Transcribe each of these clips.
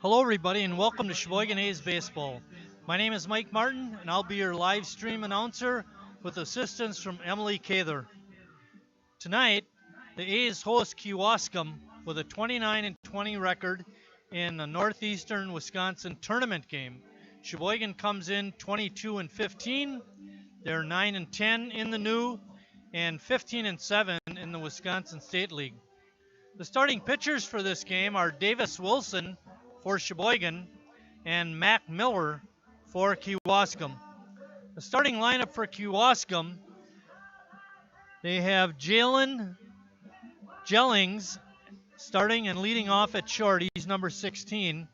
Hello, everybody, and welcome to Sheboygan A's Baseball. My name is Mike Martin, and I'll be your live stream announcer with assistance from Emily Cather. Tonight, the A's host Kewaskum with a 29-20 record in a Northeastern Wisconsin tournament game. Sheboygan comes in 22-15. They're 9-10 in the new and 15-7 in the Wisconsin State League. The starting pitchers for this game are Davis Wilson for Sheboygan and Mac Miller for Kewaskum. The starting lineup for Kewaskum, they have Jalen Jellings starting and leading off at short. He's number 16.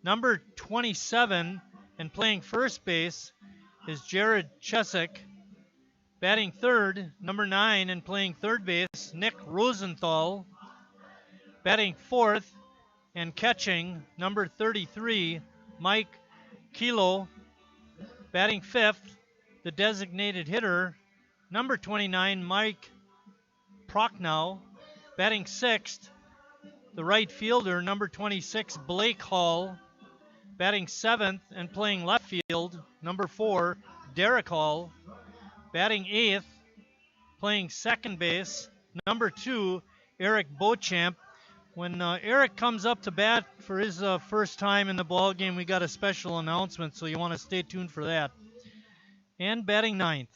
Number 27 and playing first base is Jared Chesick. Batting third, number 9 and playing third base, Nick Rosenthal. Batting fourth and catching, number 33, Mike Kilo. Batting fifth, the designated hitter, number 29, Mike Prochnow. Batting sixth, the right fielder, number 26, Blake Hall. Batting seventh and playing left field, number 4, Derek Hall. Batting eighth, playing second base, number 2, Eric Beauchamp. When Eric comes up to bat for his first time in the ball game, we got a special announcement, so you want to stay tuned for that. And batting ninth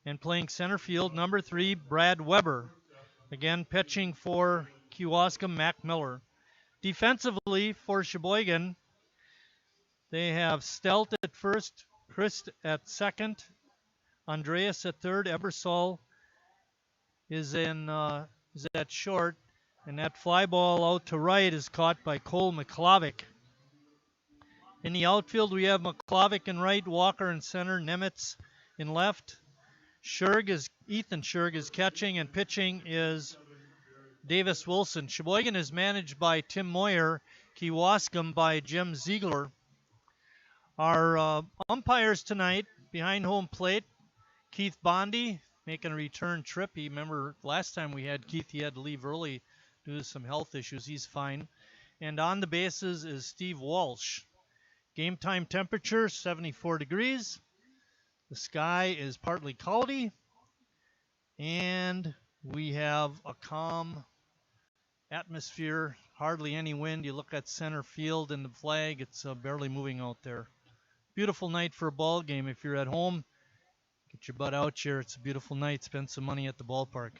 and playing center field, number 3, Brad Weber. Again, pitching for Kewaskum, Mac Miller. Defensively for Sheboygan, they have Stelt at first, Christ at second, Andreas at third, Ebersol is at short. And that fly ball out to right is caught by Cole McClavick. In the outfield, we have McClavick in right, Walker in center, Nemitz in left. Ethan Scherg is catching, and pitching is Davis Wilson. Sheboygan is managed by Tim Moyer, Kewaskum by Jim Ziegler. Our umpires tonight, behind home plate, Keith Bondi making a return trip. Remember last time we had Keith, he had to leave early due to some health issues. He's fine. And on the bases is Steve Walsh. Game time temperature, 74 degrees. The sky is partly cloudy. And we have a calm atmosphere, hardly any wind. You look at center field and the flag, it's barely moving out there. Beautiful night for a ball game. If you're at home, get your butt out here. It's a beautiful night. Spend some money at the ballpark.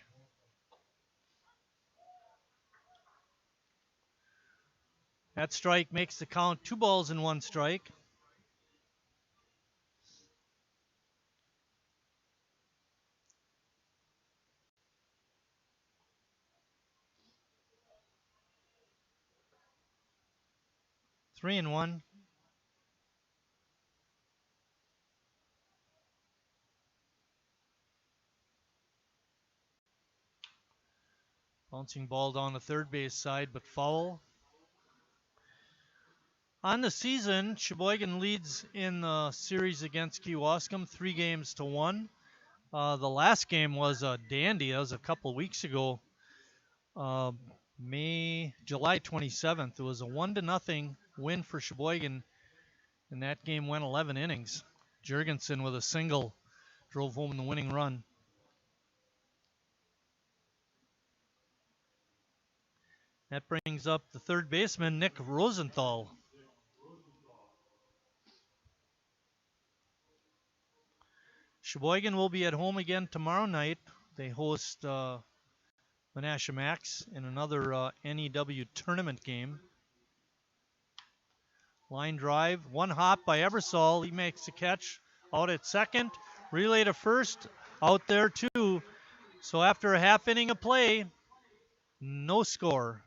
That strike makes the count 2 balls and 1 strike. Three and 1. Bouncing ball down the third base side, but foul. On the season, Sheboygan leads in the series against Kewaskum 3-1. The last game was a dandy. That was a couple weeks ago, July 27th. It was a 1-0 win for Sheboygan, and that game went 11 innings. Jurgensen with a single drove home the winning run. That brings up the third baseman, Nick Rosenthal. Sheboygan will be at home again tomorrow night. They host Menasha Max in another NEW tournament game. Line drive, 1 hop by Ebersol. He makes the catch out at second. Relay to first, out there too. So after a half inning of play, no score.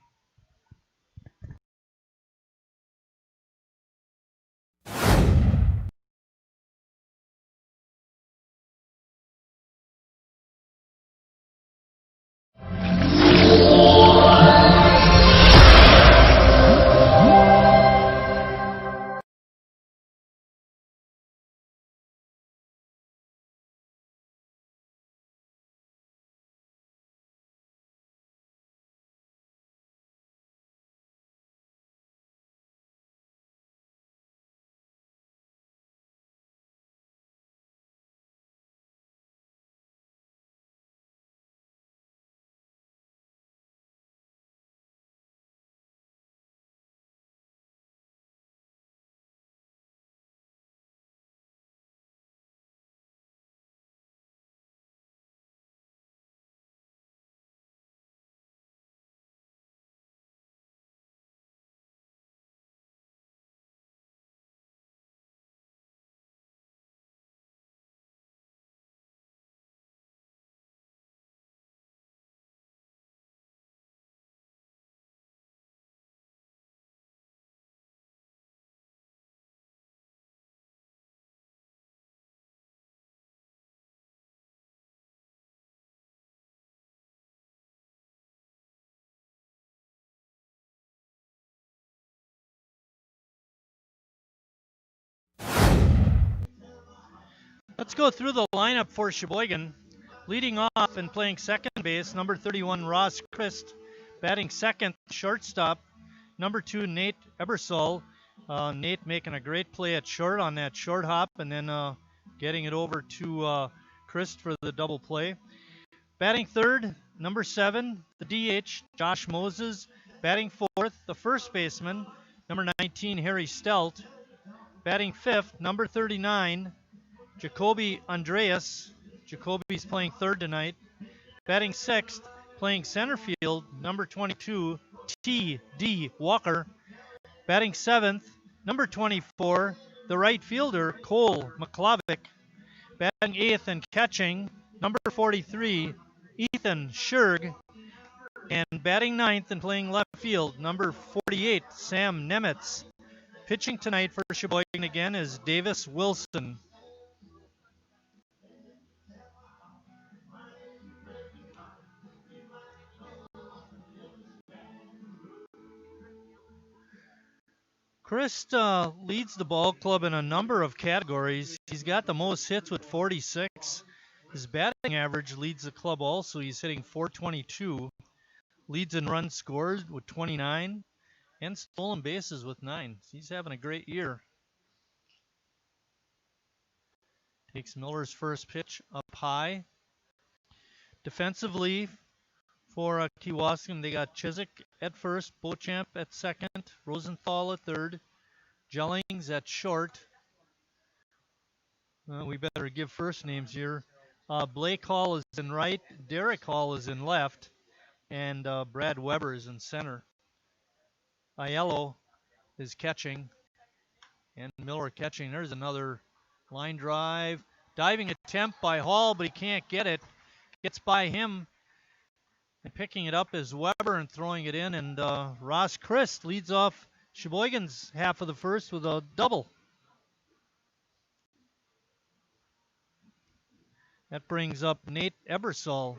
Let's go through the lineup for Sheboygan. Leading off and playing second base, number 31, Ross Christ. Batting second, shortstop, number 2, Nate Ebersol. Nate making a great play at short on that short hop and then getting it over to Christ for the double play. Batting third, number 7, the DH, Josh Moses. Batting fourth, the first baseman, number 19, Harry Stelt. Batting fifth, number 39, Jacoby Andreas. Jacoby's playing third tonight. Batting sixth, playing center field, number 22, T.D. Walker. Batting seventh, number 24, the right fielder, Cole McClavick. Batting eighth and catching, number 43, Ethan Scherg. And batting ninth and playing left field, number 48, Sam Nemitz. Pitching tonight for Sheboygan again is Davis Wilson. Christ leads the ball club in a number of categories. He's got the most hits with 46. His batting average leads the club also. He's hitting .422. Leads in runs scored with 29. And stolen bases with 9. He's having a great year. Takes Miller's first pitch up high. Defensively for Kewaskum, they got Chiswick at first, Beauchamp at second, Rosenthal at third, Jellings at short. We better give first names here. Blake Hall is in right, Derek Hall is in left, and Brad Weber is in center. Aiello is catching, and Miller catching. There's another line drive. Diving attempt by Hall, but he can't get it. Gets by him. And picking it up is Weber and throwing it in. And Ross Christ leads off Sheboygan's half of the first with a double. That brings up Nate Ebersol.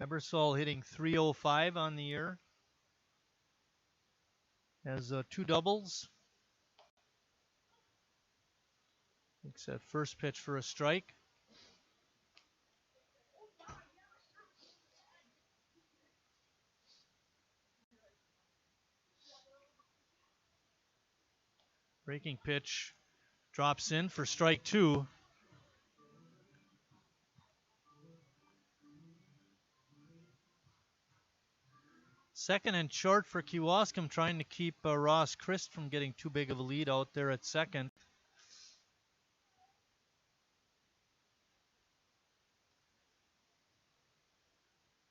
Ebersol hitting .305 on the year. Has 2 doubles. Takes that first pitch for a strike. Breaking pitch drops in for strike 2. Second and short for Kewaskum, trying to keep Ross Christ from getting too big of a lead out there at second.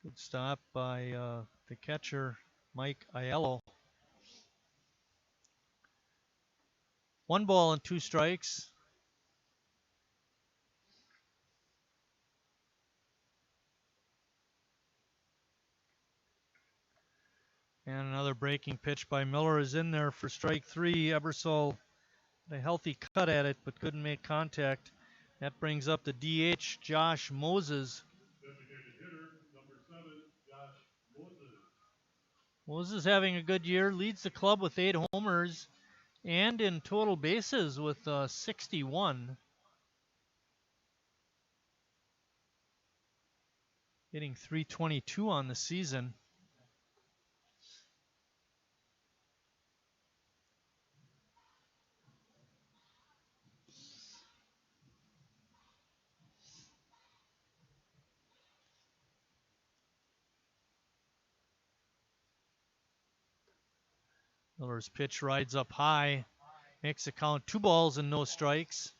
Good stop by the catcher, Mike Aiello. 1 ball and 2 strikes. And another breaking pitch by Miller is in there for strike 3. Ebersol had a healthy cut at it, but couldn't make contact. That brings up the DH, Josh Moses. Moses having a good year, leads the club with 8 homers and in total bases with 61. Hitting .322 on the season. Miller's pitch rides up high, makes the count 2 balls and no strikes.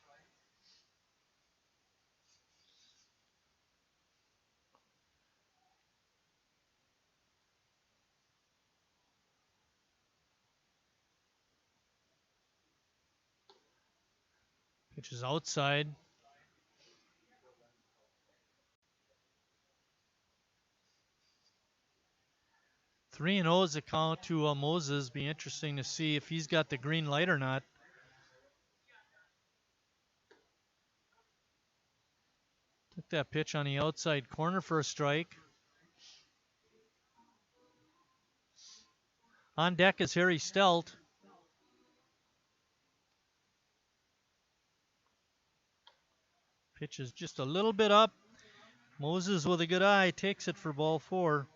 Pitch is outside. Three and 0 is the count to Moses. Be interesting to see if he's got the green light or not. Took that pitch on the outside corner for a strike. On deck is Harry Stelt. Pitch is just a little bit up. Moses with a good eye takes it for ball 4.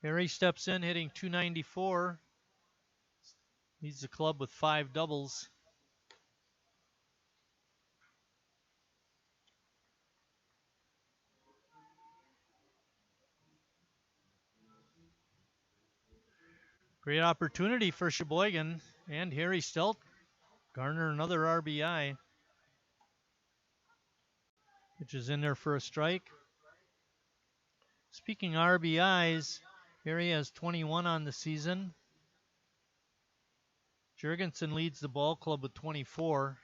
Harry steps in hitting .294. Leads the club with 5 doubles. Great opportunity for Sheboygan and Harry Stelt. Garner another RBI. Which is in there for a strike. Speaking RBIs, Harry has 21 on the season. Jurgensen leads the ball club with 24.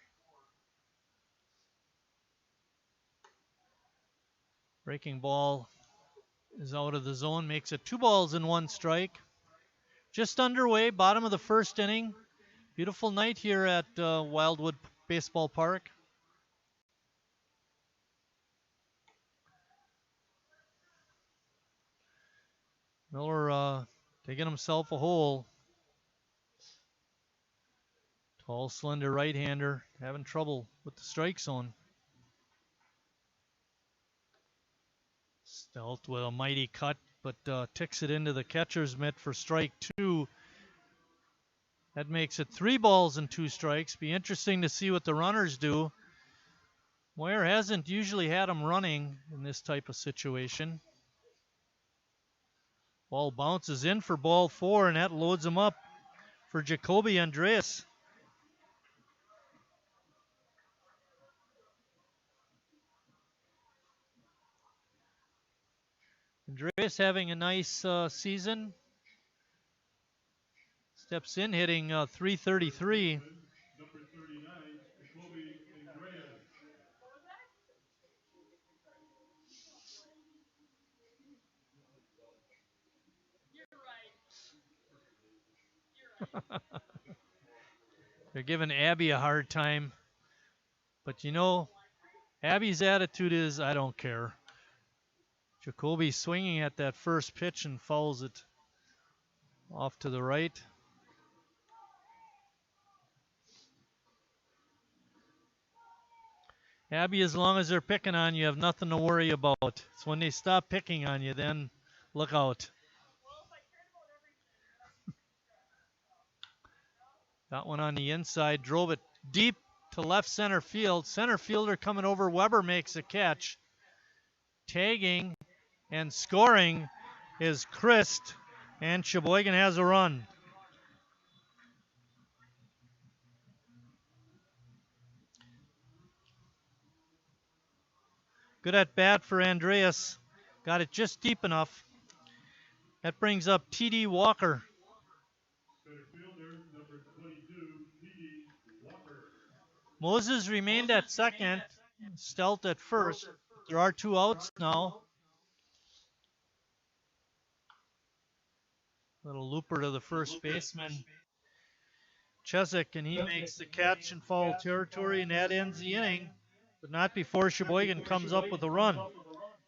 Breaking ball is out of the zone, makes it 2 balls and 1 strike. Just underway, bottom of the first inning. Beautiful night here at Wildwood Baseball Park. Miller digging himself a hole. Tall, slender right-hander having trouble with the strike zone. Stelt with a mighty cut, but ticks it into the catcher's mitt for strike 2. That makes it 3 balls and 2 strikes. Be interesting to see what the runners do. Moyer hasn't usually had them running in this type of situation. Ball bounces in for ball 4, and that loads him up for Jacoby Andreas. Andreas having a nice season. Steps in hitting .333. They're giving Abby a hard time. But you know, Abby's attitude is, I don't care. Jacoby swinging at that first pitch and fouls it off to the right. Abby, as long as they're picking on you, have nothing to worry about. It's when they stop picking on you, then look out. Got one on the inside, drove it deep to left center field. Center fielder coming over, Weber makes a catch. Tagging and scoring is Christ, and Sheboygan has a run. Good at bat for Andreas. Got it just deep enough. That brings up T.D. Walker. Moses remained at second. Stelt at first. There are 2 outs now. Little looper to the first baseman, Cheswick, and he makes the catch in foul territory, and that ends the inning. But not before Sheboygan comes up with a run.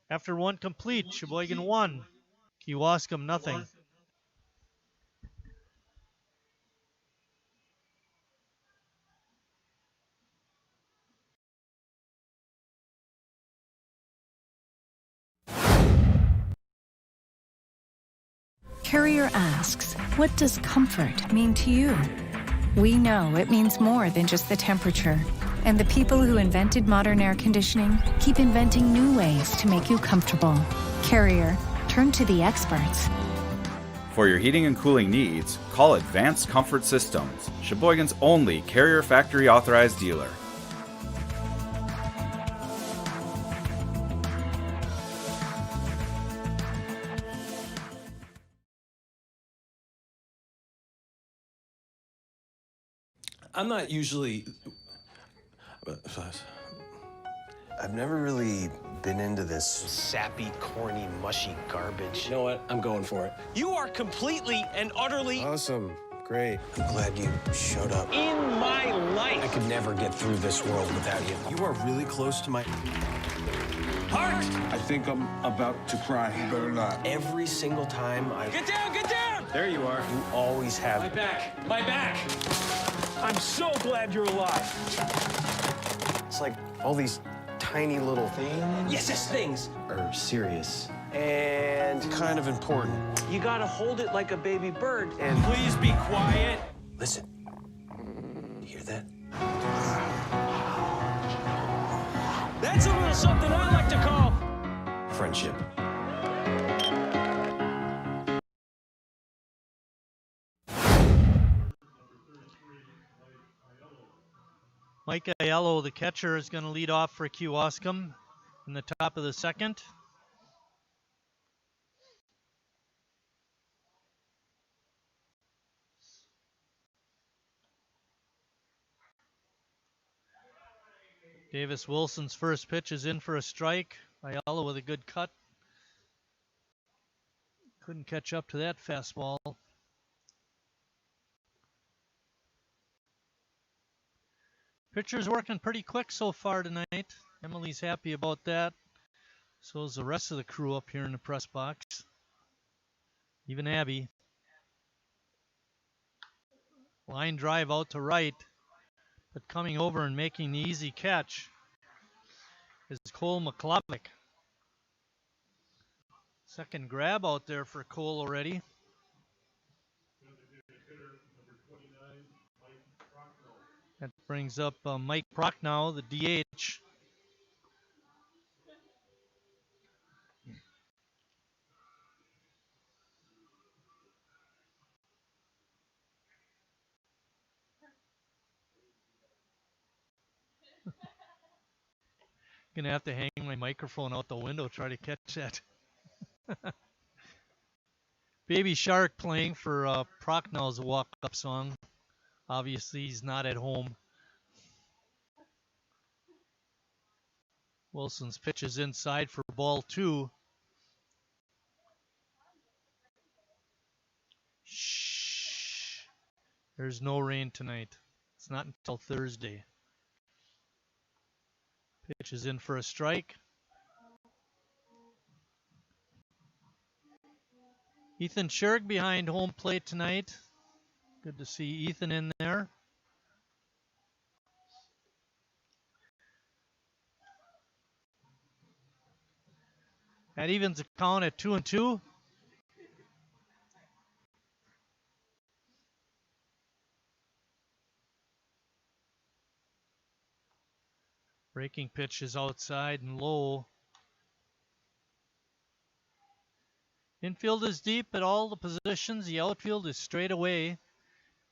After 1 complete, Sheboygan 1, Kewaskum nothing. Carrier asks, what does comfort mean to you? We know it means more than just the temperature. And the people who invented modern air conditioning keep inventing new ways to make you comfortable. Carrier, turn to the experts. For your heating and cooling needs, call Advanced Comfort Systems, Sheboygan's only Carrier factory authorized dealer. I'm not usually I've never really been into this sappy, corny, mushy garbage. You know what? I'm going for it. You are completely and utterly Awesome. Great. I'm glad you showed up. in my life. I could never get through this world without you. You are really close to my Heart! I think I'm about to cry. You better not. every single time I... Get down, get down! There you are. You always My have... back, my back. I'm so glad you're alive. It's like all these tiny little things Yes, things. are serious and kind of important. You gotta hold it like a baby bird. And Please be quiet. listen, you hear that? That's a little something I like to call Friendship. Mike Aiello, the catcher, is going to lead off for Kewaskum in the top of the second. Davis Wilson's first pitch is in for a strike. Aiello with a good cut. Couldn't catch up to that fastball. Pitcher's working pretty quick so far tonight. Emily's happy about that. So is the rest of the crew up here in the press box. Even Abby. Line drive out to right. But coming over and making the easy catch is Cole McClovick. Second grab out there for Cole already. That brings up Mike Prochnow, the DH. Gonna have to hang my microphone out the window, try to catch that. Baby Shark playing for Prochnow's walk-up song. Obviously, he's not at home. Wilson's pitch is inside for ball 2. Shh. There's no rain tonight. It's not until Thursday. Pitch is in for a strike. Ethan Scherg behind home plate tonight. Good to see Ethan in there. That evens the count at 2-2. Breaking pitch is outside and low. Infield is deep at all the positions. The outfield is straight away,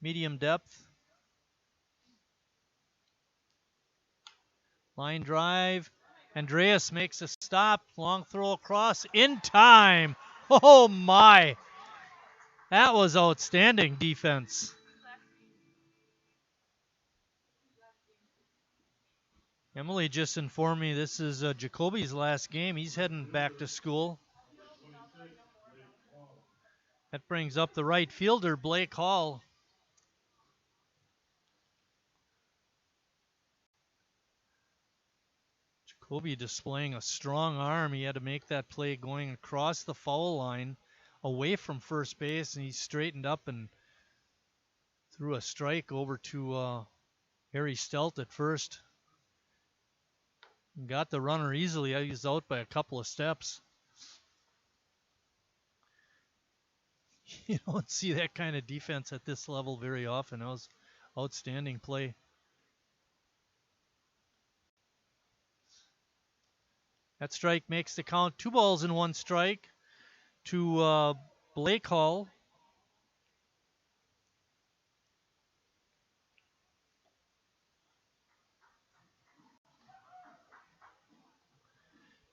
medium depth. Line drive. Andreas makes a stop. Long throw across in time. Oh my. That was outstanding defense. Emily just informed me this is Jacoby's last game. He's heading back to school. That brings up the right fielder, Blake Hall. Jacoby displaying a strong arm. He had to make that play going across the foul line away from first base, and he straightened up and threw a strike over to Harry Stelt at first. Got the runner easily. He was out by a couple of steps. You don't see that kind of defense at this level very often. That was outstanding play. That strike makes the count 2 balls and 1 strike to Blake Hall.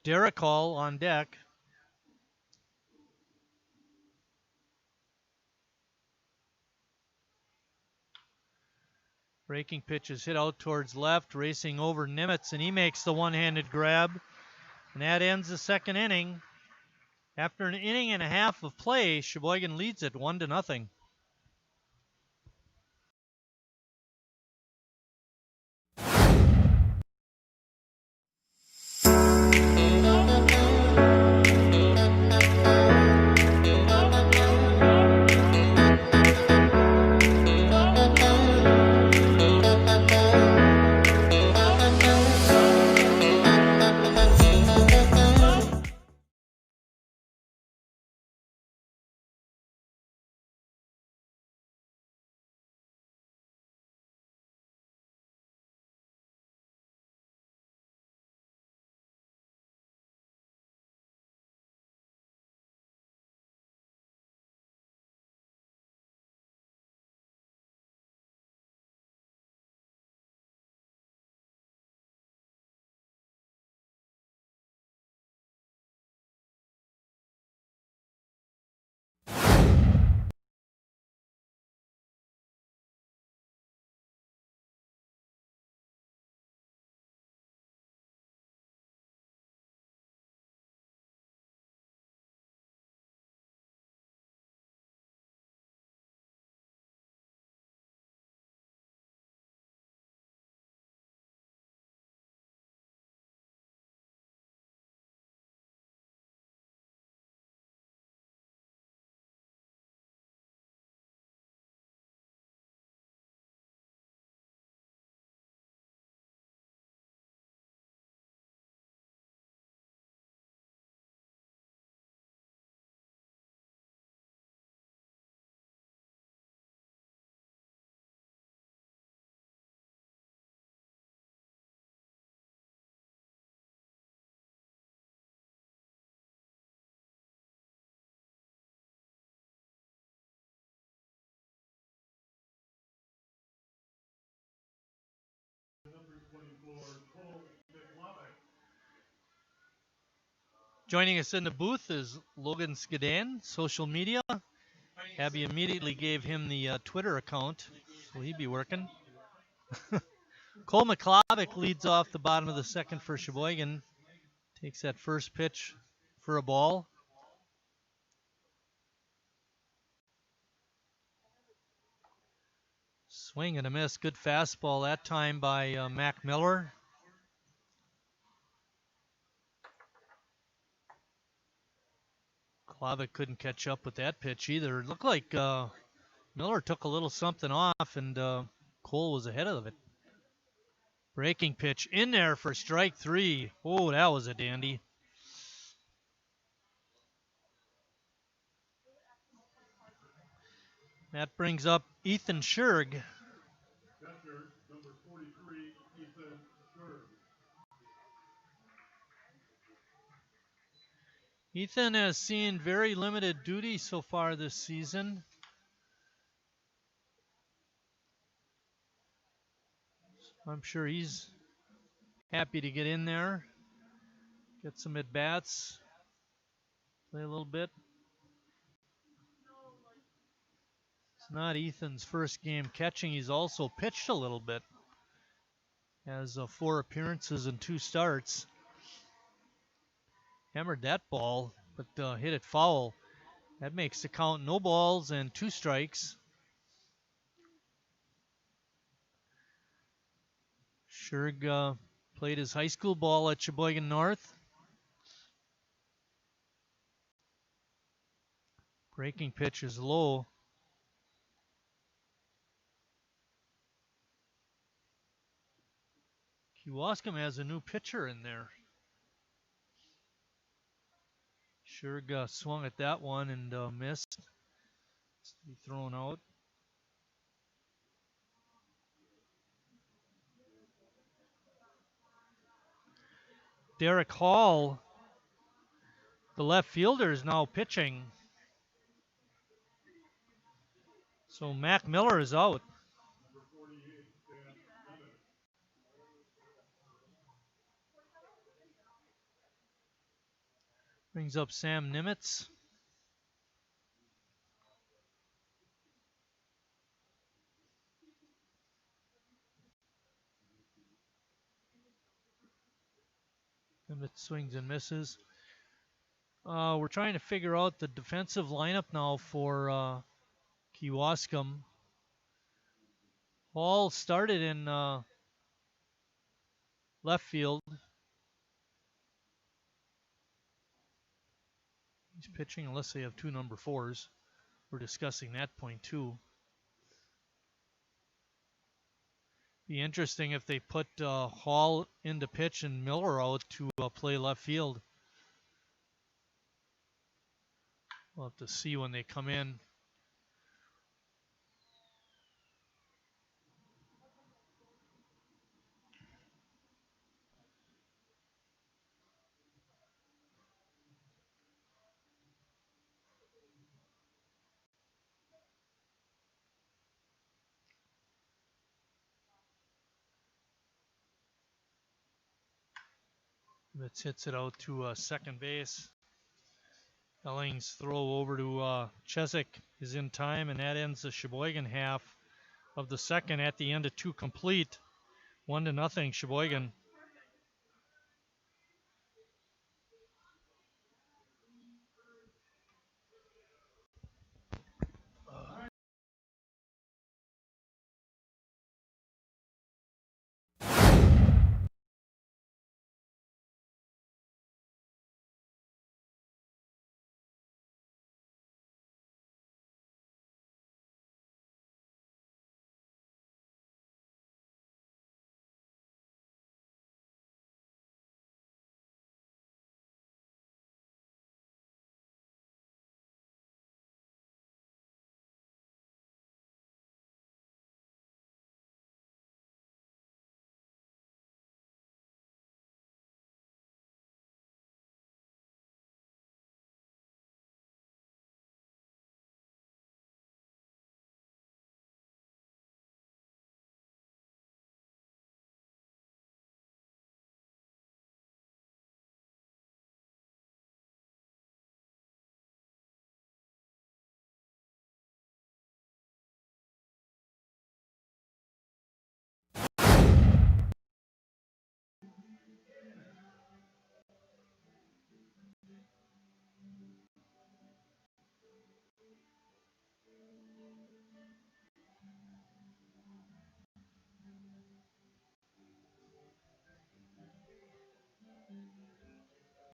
Derek Hall on deck. Breaking pitch is hit out towards left, racing over Nimitz, and he makes the one-handed grab. And that ends the second inning. After an inning and a half of play, Sheboygan leads it 1-0. Joining us in the booth is Logan Skadan, social media. Abby immediately gave him the Twitter account, so he'd be working. Cole McClavick leads off the bottom of the second for Sheboygan. Takes that first pitch for a ball. Swing and a miss. Good fastball that time by Mac Miller. Klavick couldn't catch up with that pitch either. It looked like Miller took a little something off, and Cole was ahead of it. Breaking pitch in there for strike three. Oh, that was a dandy. That brings up Ethan Scherg. Number 43, Ethan Scherg. Ethan has seen very limited duty so far this season. I'm sure he's happy to get in there, get some at-bats, play a little bit. It's not Ethan's first game catching. He's also pitched a little bit. Has 4 appearances and 2 starts. Hammered that ball, but hit it foul. That makes the count no balls and 2 strikes. Scherg played his high school ball at Sheboygan North. Breaking pitch is low. Kewaskum has a new pitcher in there. Scherg swung at that one and missed. It's to be thrown out. Derek Hall, the left fielder, is now pitching. So Mac Miller is out. Brings up Sam Nimitz. It swings and misses. We're trying to figure out the defensive lineup now for Kewaskum. Hall started in left field. He's pitching unless they have two number 4s. We're discussing that point too. Be interesting if they put Hall into pitch and Miller out to play left field. We'll have to see when they come in. Mitz hits it out to second base. Elling's throw over to Chesak is in time, and that ends the Sheboygan half of the second at the end of 2 complete. 1-0 Sheboygan.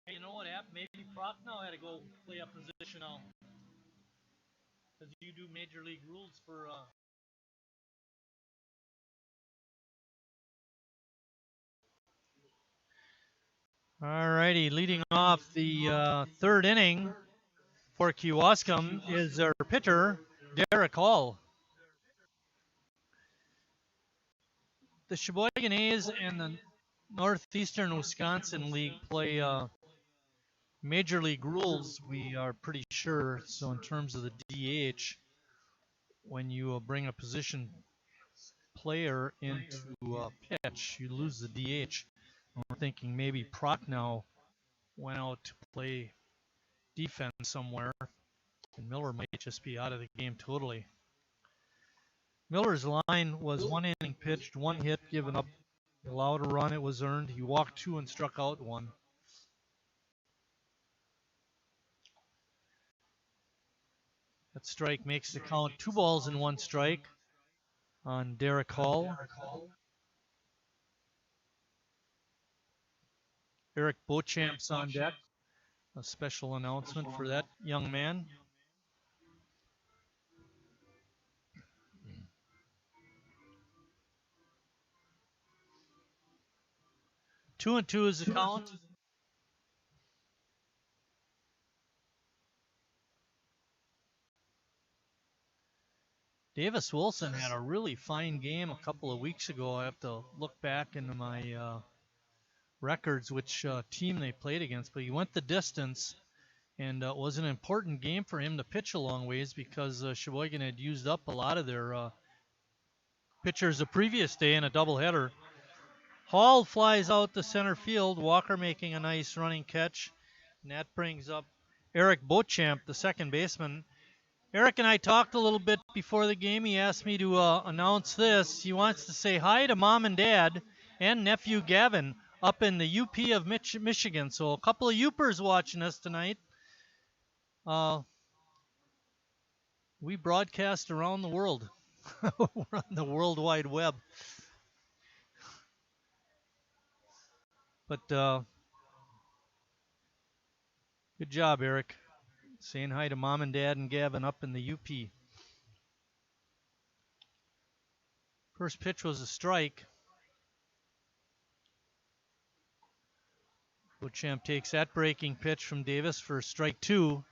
Hey, you know what happened? Maybe Prochnow had to go play a position now. Because you do major league rules for Alrighty, leading off the third inning for Kewaskum is their pitcher, Derek Hall. The Sheboygan A's and the Northeastern Wisconsin League play major league rules, we are pretty sure. So in terms of the DH, when you bring a position player into pitch, you lose the DH. We're thinking maybe Prochnow went out to play defense somewhere, and Miller might just be out of the game totally. Miller's line was 1 inning pitched, 1 hit given up, allowed a run, it was earned. He walked 2 and struck out 1. That strike makes the count 2 balls and 1 strike on Derek Hall. Eric Beauchamp's on deck. A special announcement for that young man. Two and two is the count. Davis Wilson had a really fine game a couple of weeks ago. I have to look back into my records which team they played against, but he went the distance, and it was an important game for him to pitch a long ways because Sheboygan had used up a lot of their pitchers the previous day in a doubleheader. Hall flies out to center field, Walker making a nice running catch, and that brings up Eric Beauchamp, the second baseman. Eric and I talked a little bit before the game. He asked me to announce this. He wants to say hi to Mom and Dad and nephew Gavin up in the UP of Michigan. So a couple of Upers watching us tonight. We broadcast around the world. We're on the World Wide Web. But good job, Eric. Saying hi to Mom and Dad and Gavin up in the UP. First pitch was a strike. Beauchamp takes that breaking pitch from Davis for strike 2.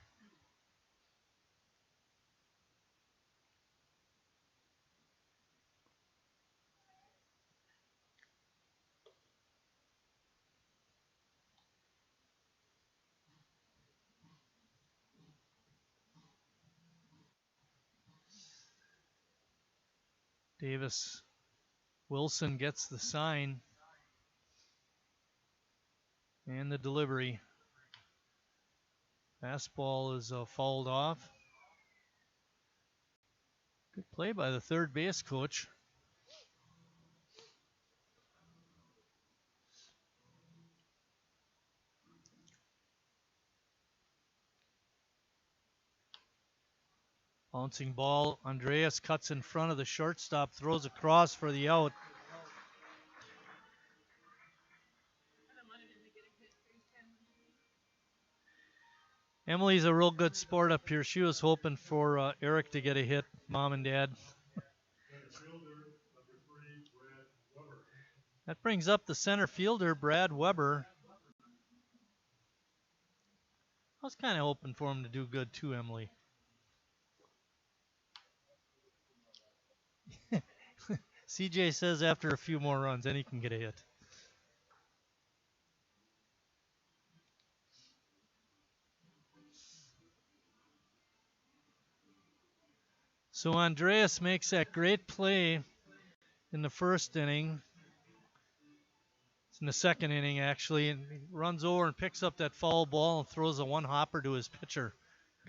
Davis. Wilson gets the sign and the delivery. Fastball is fouled off. Good play by the third base coach. Bouncing ball. Andreas cuts in front of the shortstop, throws across for the out. Emily's a real good sport up here. She was hoping for Eric to get a hit, Mom and Dad. That brings up the center fielder, Brad Weber. I was kind of hoping for him to do good too, Emily. CJ says after a few more runs, then he can get a hit. So Andreas makes that great play in the first inning. It's in the second inning, actually, and he runs over and picks up that foul ball and throws a one-hopper to his pitcher.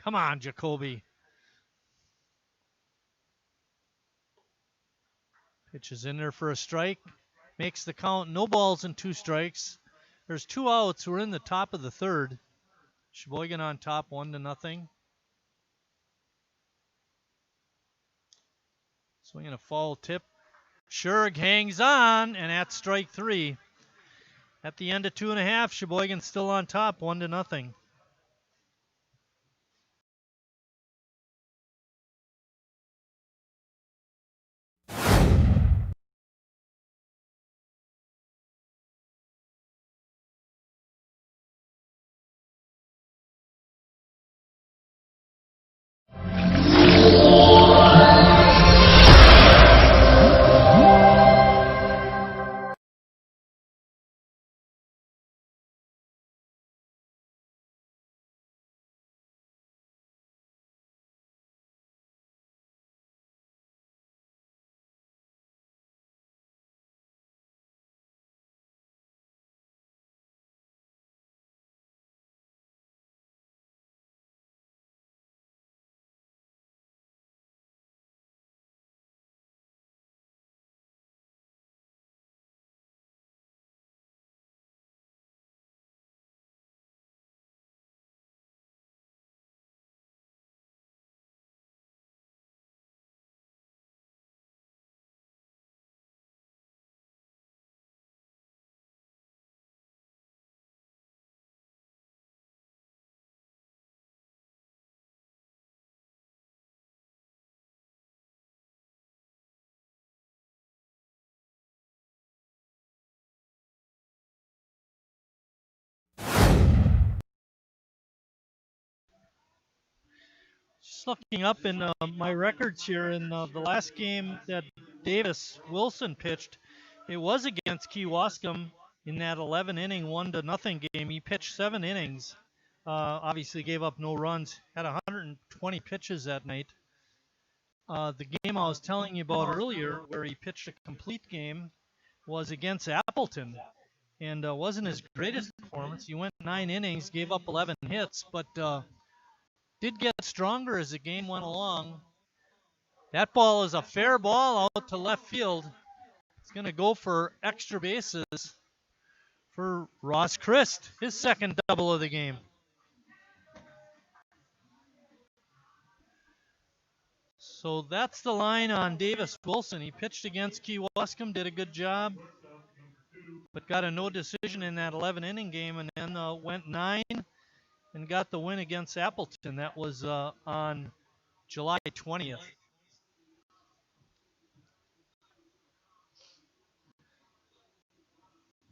Come on, Jacoby. Pitch is in there for a strike. Makes the count. No balls and 2 strikes. There's 2 outs. We're in the top of the third. Sheboygan on top, 1-0. Swinging a foul tip. Scherg hangs on, and that's strike 3. At the end of 2.5, Sheboygan still on top, 1-0. Just looking up in my records here, in the last game that Davis Wilson pitched, it was against Kewaskum in that 11-inning 1-0 game. He pitched 7 innings. Obviously gave up no runs. Had 120 pitches that night. The game I was telling you about earlier, where he pitched a complete game, was against Appleton, and wasn't his greatest performance. He went 9 innings, gave up 11 hits, but did get stronger as the game went along. That ball is a fair ball out to left field. It's going to go for extra bases for Ross Christ, his second double of the game. So that's the line on Davis Wilson. He pitched against Kewaskum, did a good job, but got a no decision in that 11-inning game, and then went 9 and got the win against Appleton. That was on July 20th.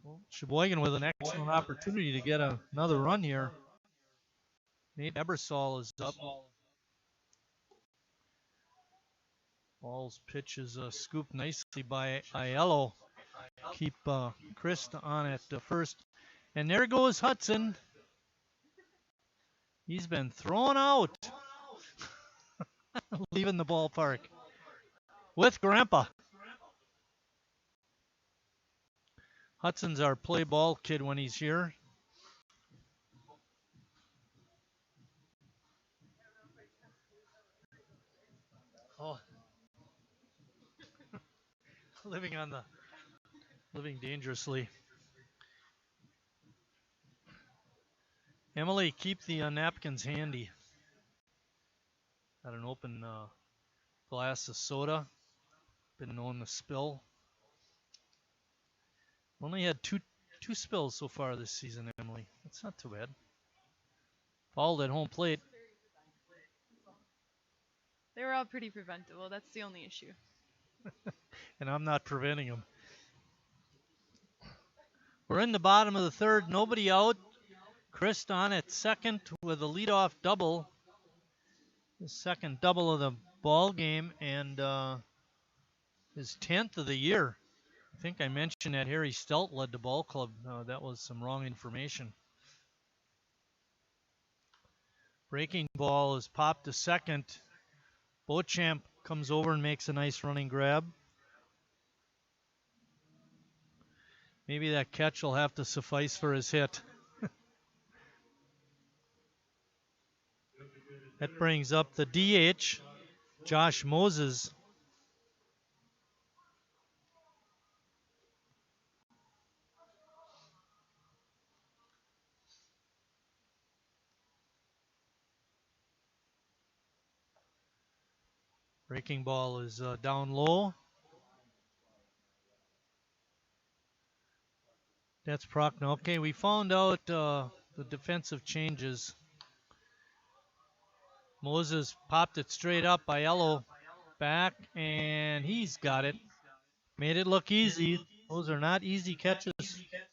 Well, Sheboygan with an excellent opportunity to get another run here. Nate Ebersol is up. Ball's pitch is scooped nicely by Aiello. Keep Chris on at first. And there goes Hudson. He's been thrown out. Leaving the ballpark with Grandpa. Hudson's our play ball kid when he's here. Oh. Living dangerously. Emily, keep the napkins handy. Got an open glass of soda. Been known to spill. Only had two spills so far this season, Emily. That's not too bad. Fouled at home plate. They were all pretty preventable. That's the only issue. And I'm not preventing them. We're in the bottom of the third. Nobody out. Chris on at second with a leadoff double. His second double of the ball game and his 10th of the year. I think I mentioned that Harry Stelt led the ball club. That was some wrong information. Breaking ball is popped to second. Beauchamp comes over and makes a nice running grab. Maybe that catch will have to suffice for his hit. That brings up the DH, Josh Moses. Breaking ball is down low. That's Prochnow. Okay, we found out the defensive changes. Moses popped it straight up. Aiello back, and he's got it. Made it look easy. Those are not easy catches,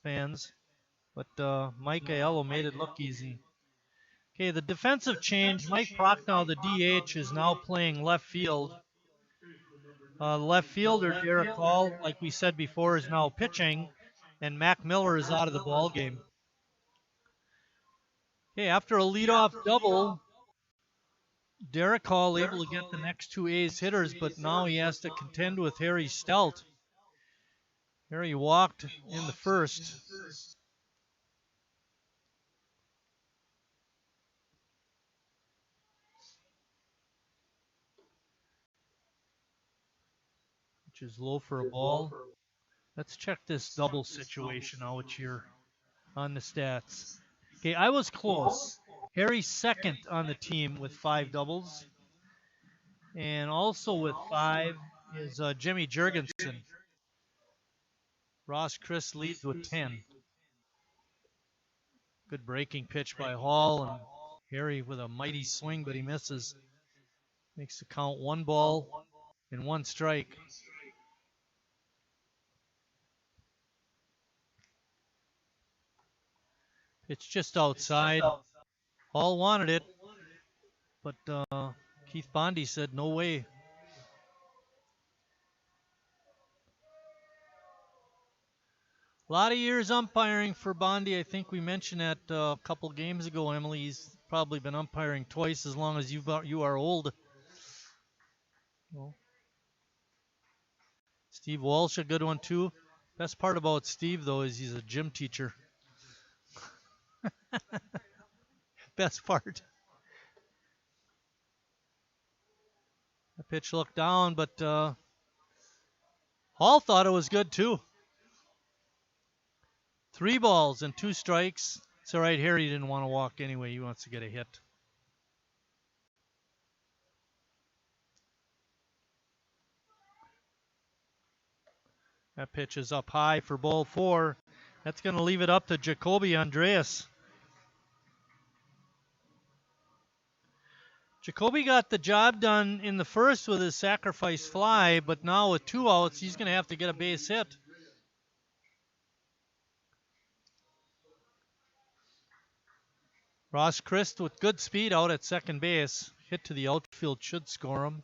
fans. But Mike Aiello made it look easy. Okay, the defensive change. Mike Prochnow, the DH, is now playing left field. Left fielder, Derek Hall, like we said before, is now pitching. And Mac Miller is out of the ball game. Okay, after a leadoff double, Derek Hall able to get the next two A's hitters, but now he has to contend with Harry Stelt. Harry walked in the first. Which is low for a ball. Let's check this double situation out here on the stats. Okay, I was close. Harry's second on the team with 5 doubles. And also with 5 is Jimmy Jurgensen. Ross Chris leads with 10. Good breaking pitch by Hall, and Harry with a mighty swing, but he misses. Makes the count 1 ball and 1 strike. It's just outside. Hall wanted it, but Keith Bondi said no way. A lot of years umpiring for Bondi. I think we mentioned that a couple games ago, Emily. He's probably been umpiring twice as long as you are old. Well, Steve Walsh, a good one too. Best part about Steve, though, is he's a gym teacher. Best part. The pitch looked down, but Hall thought it was good too. 3 balls and 2 strikes. It's all right. Harry didn't want to walk anyway. He wants to get a hit. That pitch is up high for ball 4. That's going to leave it up to Jacoby Andreas. Jacoby got the job done in the first with his sacrifice fly, but now with 2 outs, he's going to have to get a base hit. Ross Christ with good speed out at second base. Hit to the outfield should score him.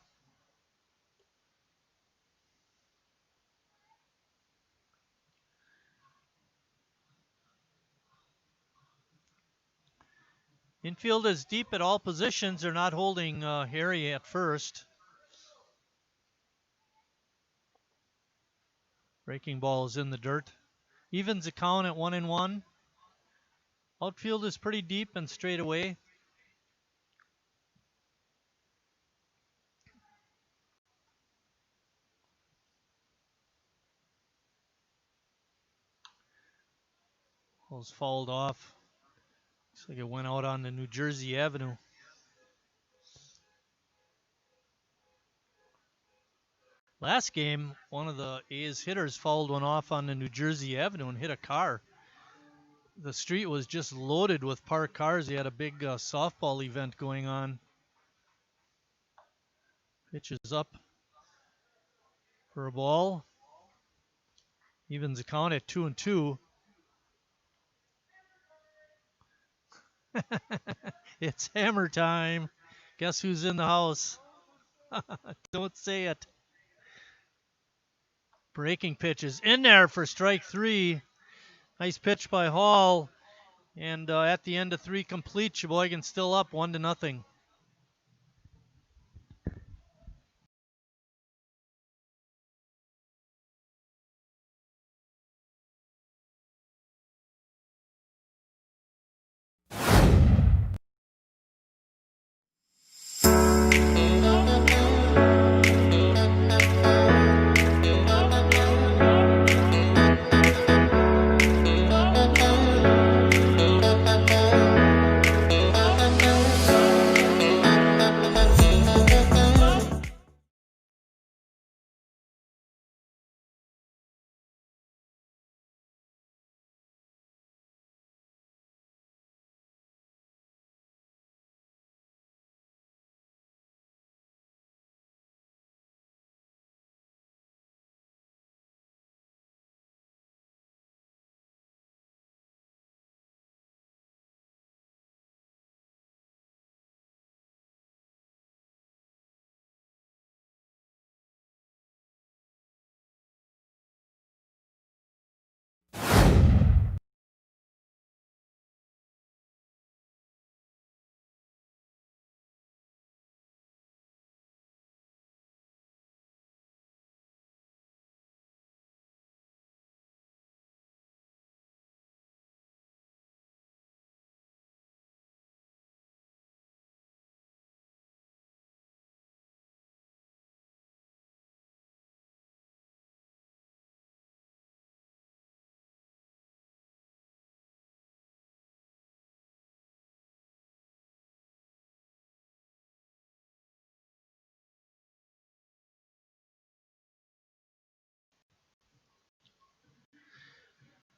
Infield is deep at all positions. They're not holding Harry at first. Breaking ball is in the dirt. Evens the count at 1-1. Outfield is pretty deep and straight away. Ball's fouled off. Looks like it went out on the New Jersey Avenue. Last game, one of the A's hitters fouled one off on the New Jersey Avenue and hit a car. The street was just loaded with parked cars. They had a big softball event going on. Pitch is up for a ball. Evens the count at 2-2. It's hammer time. Guess who's in the house? Don't say it. Breaking pitch is in there for strike 3. Nice pitch by Hall. And at the end of 3 complete, Sheboygan still up 1-0.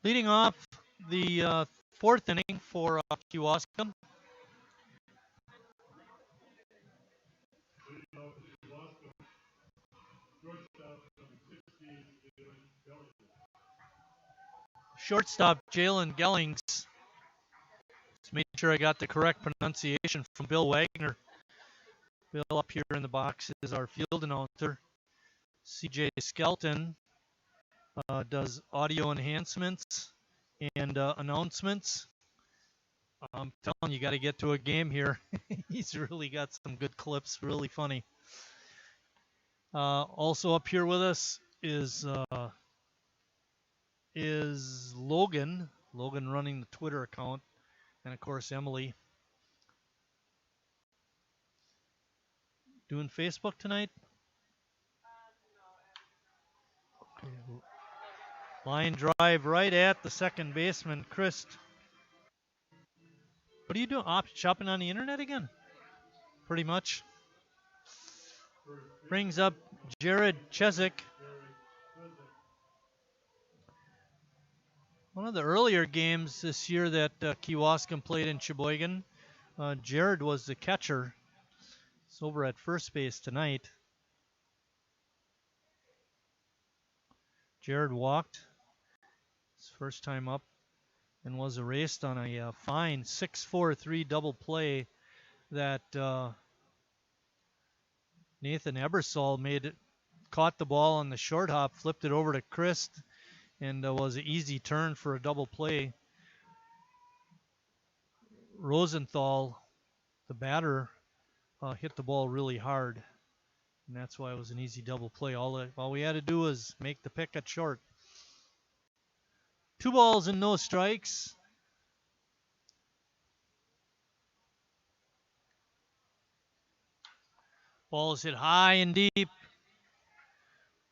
Leading off the 4th inning for Kewaskum. Shortstop Jalen Gellings. Just made sure I got the correct pronunciation from Bill Wagner. Bill up here in the box is our field announcer. CJ Skelton does audio enhancements and announcements. I'm telling you, got to get to a game here. He's really got some good clips, really funny. Also up here with us is Logan. Logan running the Twitter account, and of course Emily. Doing Facebook tonight? Okay. Line drive right at the second baseman, Christ. What are you doing? Shopping on the internet again? Pretty much. Brings up Jared Chezik. One of the earlier games this year that Kewaskum played in Sheboygan, Jared was the catcher. He's over at first base tonight. Jared walked his first time up and was erased on a fine 6-4-3 double play that Nathan Ebersol caught the ball on the short hop, flipped it over to Christ, and was an easy turn for a double play. Rosenthal, the batter, hit the ball really hard, and that's why it was an easy double play. All we had to do was make the pick at short. 2 balls and no strikes. Ball is hit high and deep,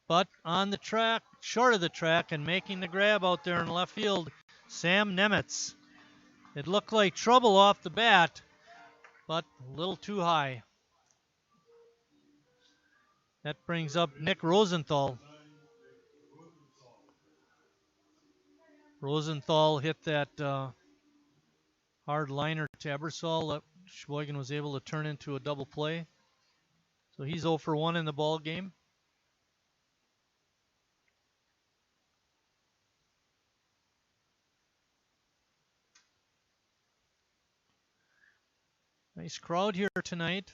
but on the track, short of the track, and making the grab out there in left field, Sam Nemitz. It looked like trouble off the bat, but a little too high. That brings up Nick Rosenthal. Rosenthal hit that hard liner to Ebersol that Sheboygan was able to turn into a double play. So he's 0 for 1 in the ball game. Nice crowd here tonight.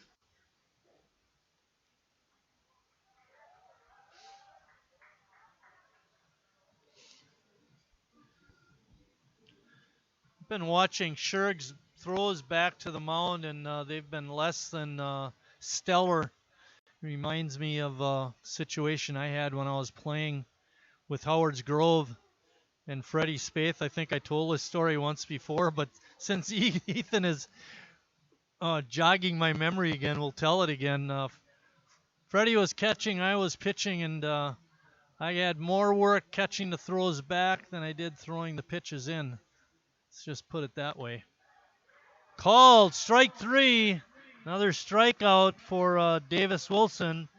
Been watching Scherg's throws back to the mound, and they've been less than stellar. Reminds me of a situation I had when I was playing with Howard's Grove and Freddie Spaeth. I think I told this story once before, but since Ethan is jogging my memory again, we'll tell it again. Freddie was catching, I was pitching, and I had more work catching the throws back than I did throwing the pitches in. Let's just put it that way. Called, strike 3. Another strikeout for Davis Wilson.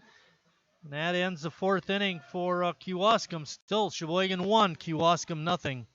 And that ends the 4th inning for Kewaskum. Still Sheboygan 1, Kewaskum nothing.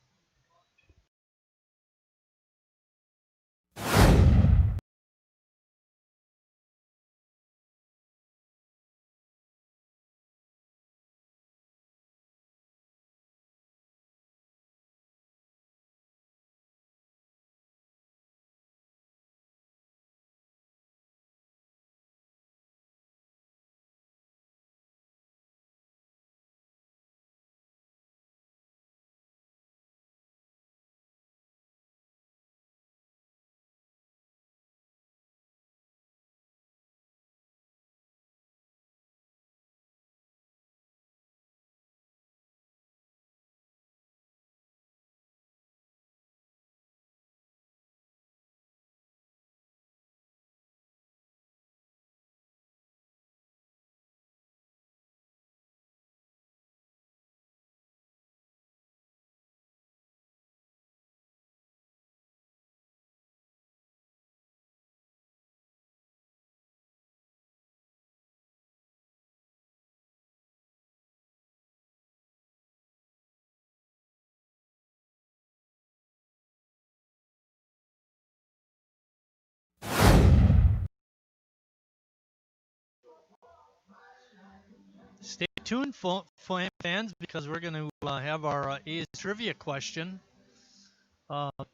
Stay tuned, fans, because we're going to have our A's trivia question.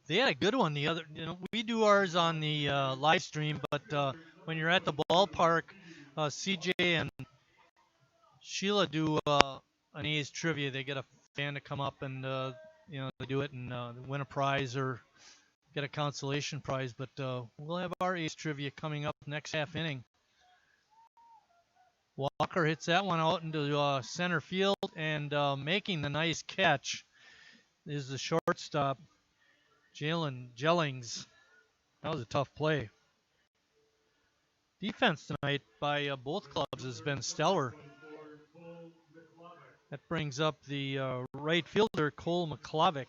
They had a good one the other. We do ours on the live stream, but when you're at the ballpark, CJ and Sheila do an A's trivia. They get a fan to come up and they do it and win a prize or get a consolation prize. But we'll have our A's trivia coming up next half inning. Walker hits that one out into center field, and making the nice catch is the shortstop, Jalen Jellings. That was a tough play. Defense tonight by both clubs has been stellar. That brings up the right fielder, Cole McClavick.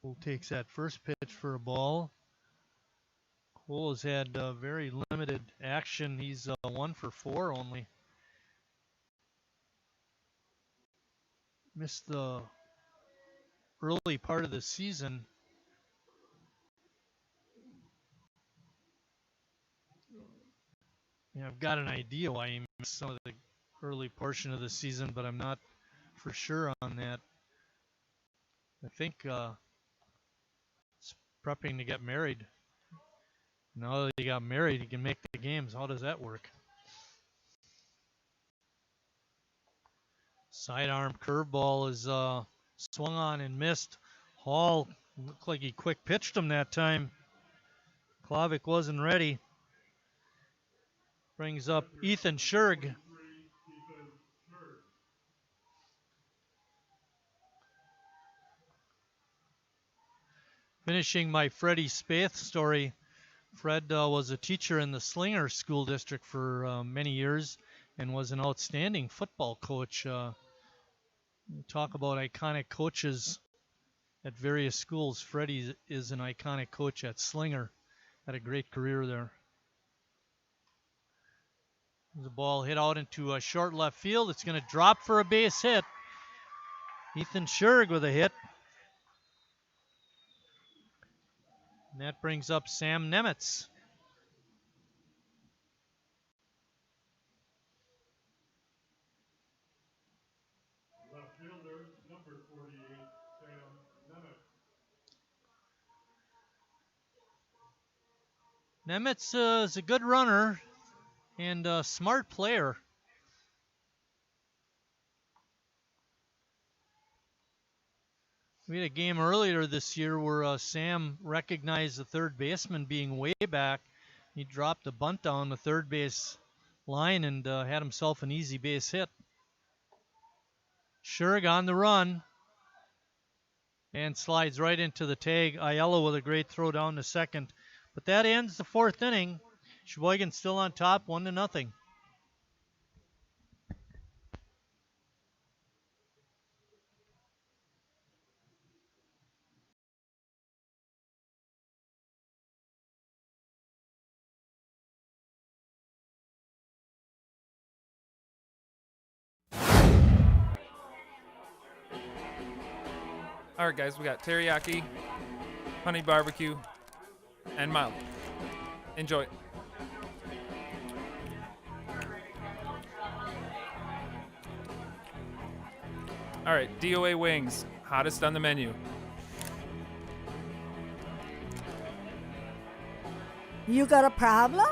Cole takes that first pitch for a ball. Cole has had very limited action. He's 1 for 4 only. Missed the early part of the season. Yeah, I've got an idea why he missed some of the early portion of the season, but I'm not for sure on that. I think he's prepping to get married. Now that he got married, he can make the games. How does that work? Sidearm curveball is swung on and missed. Hall looked like he quick pitched him that time. Klavic wasn't ready. Brings up Ethan Scherg. Finishing my Freddie Spaeth story. Fred was a teacher in the Slinger School District for many years and was an outstanding football coach. Talk about iconic coaches at various schools. Freddie is an iconic coach at Slinger. Had a great career there. The ball hit out into a short left field. It's going to drop for a base hit. Ethan Scherg with a hit. And that brings up Sam Nemitz. Left fielder, number 48, Sam Nemitz. Nemitz is a good runner and a smart player. We had a game earlier this year where Sam recognized the third baseman being way back. He dropped a bunt down the third base line and had himself an easy base hit. Scherg on the run and slides right into the tag. Aiello with a great throw down to second. But that ends the fourth inning. Sheboygan still on top, 1-0. All right, guys, we got teriyaki, honey barbecue, and mild. Enjoy. All right, DOA wings, hottest on the menu. You got a problem?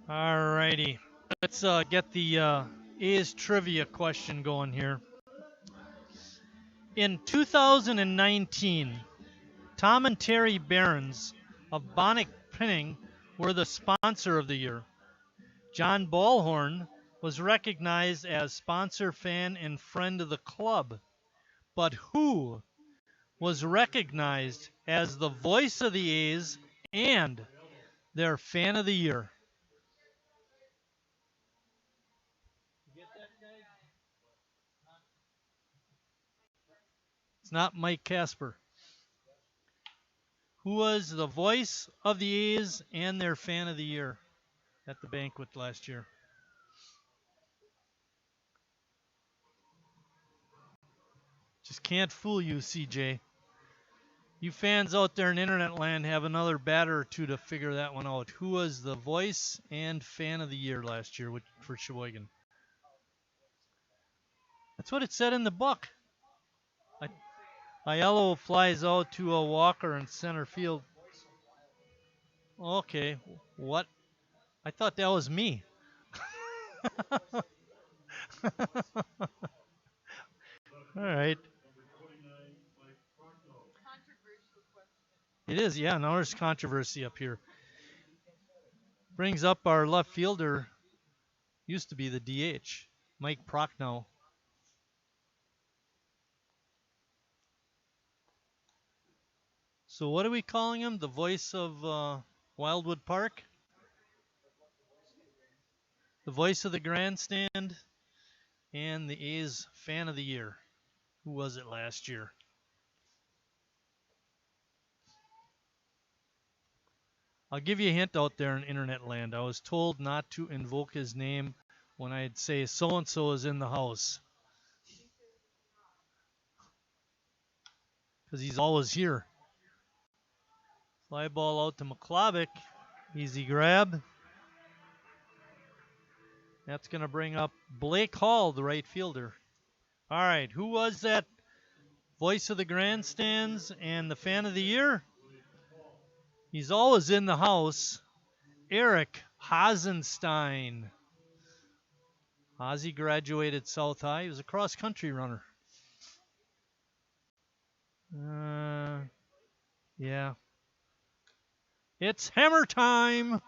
All righty. Let's get the A's trivia question going here. In 2019, Tom and Terry Behrens of Bonnick Pinning were the sponsor of the year. John Ballhorn was recognized as sponsor, fan, and friend of the club. But who was recognized as the voice of the A's and their fan of the year. It's not Mike Casper. Who was the voice of the A's and their fan of the year at the banquet last year? Just can't fool you, CJ. You fans out there in internet land have another batter or two to figure that one out. Who was the voice and fan of the year last year for Sheboygan? That's what it said in the book. Aiello flies out to a Walker in center field. Okay, what? I thought that was me. All right. It is, yeah. Now there's controversy up here. Brings up our left fielder, used to be the DH, Mike Prochnow. So what are we calling him? The voice of Wildwood Park? The voice of the grandstand and the A's fan of the year. Who was it last year? I'll give you a hint out there in internet land. I was told not to invoke his name when I'd say so-and-so is in the house. Because he's always here. Fly ball out to McClovic. Easy grab. That's going to bring up Blake Hall, the right fielder. All right, who was that voice of the grandstands and the fan of the year? He's always in the house. Eric Hasenstein. Ozzy graduated South High. He was a cross-country runner. Yeah. It's hammer time.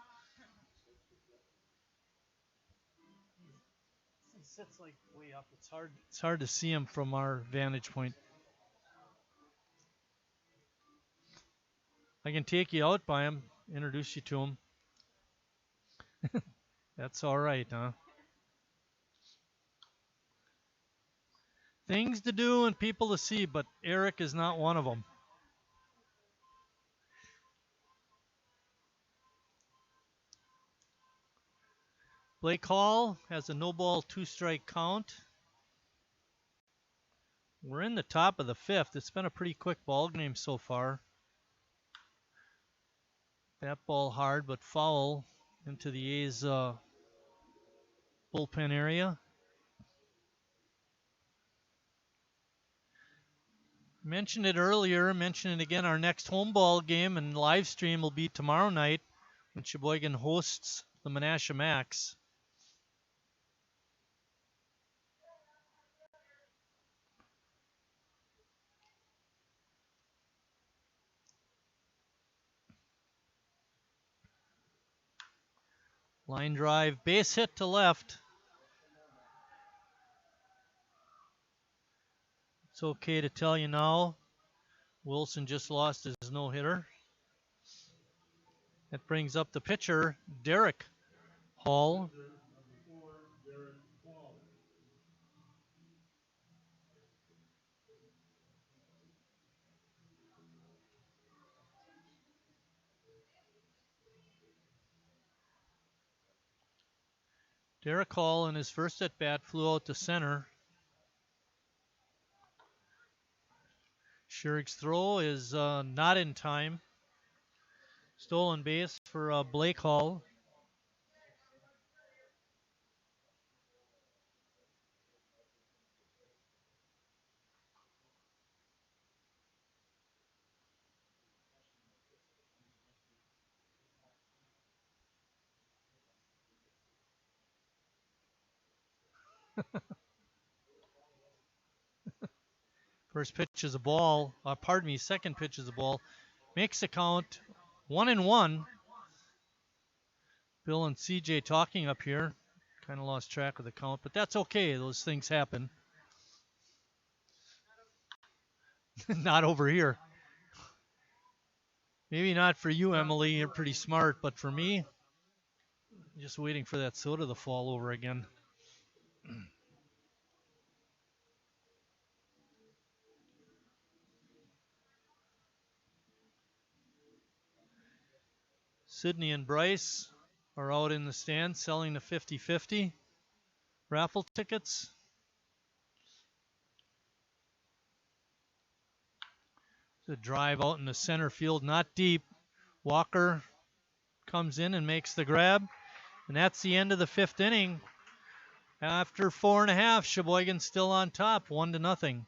He sits like way up. It's hard to see him from our vantage point. I can take you out by him, introduce you to him. That's all right, huh? Things to do and people to see, but Eric is not one of them. Blake Hall has a no ball, 2-strike count. We're in the top of the 5th. It's been a pretty quick ball game so far. That ball hard but foul into the A's bullpen area. Mentioned it earlier, mentioned it again. Our next home ball game and live stream will be tomorrow night when Sheboygan hosts the Menasha Max. Line drive, base hit to left. It's okay to tell you now, Wilson just lost his no-hitter. That brings up the pitcher, Derek Hall. Derek Hall in his first at-bat flew out to center. Schurig's throw is not in time. Stolen base for Blake Hall. First pitch is a ball. Second pitch is a ball. Makes the count 1-1. Bill and CJ talking up here. Kind of lost track of the count, but that's okay. Those things happen. Not over here. Maybe not for you, Emily. You're pretty smart, but for me, just waiting for that soda to fall over again. Sydney and Bryce are out in the stand selling the 50-50 raffle tickets. The drive out in the center field, not deep. Walker comes in and makes the grab. And that's the end of the 5th inning. After 4.5, Sheboygan still on top, 1-0.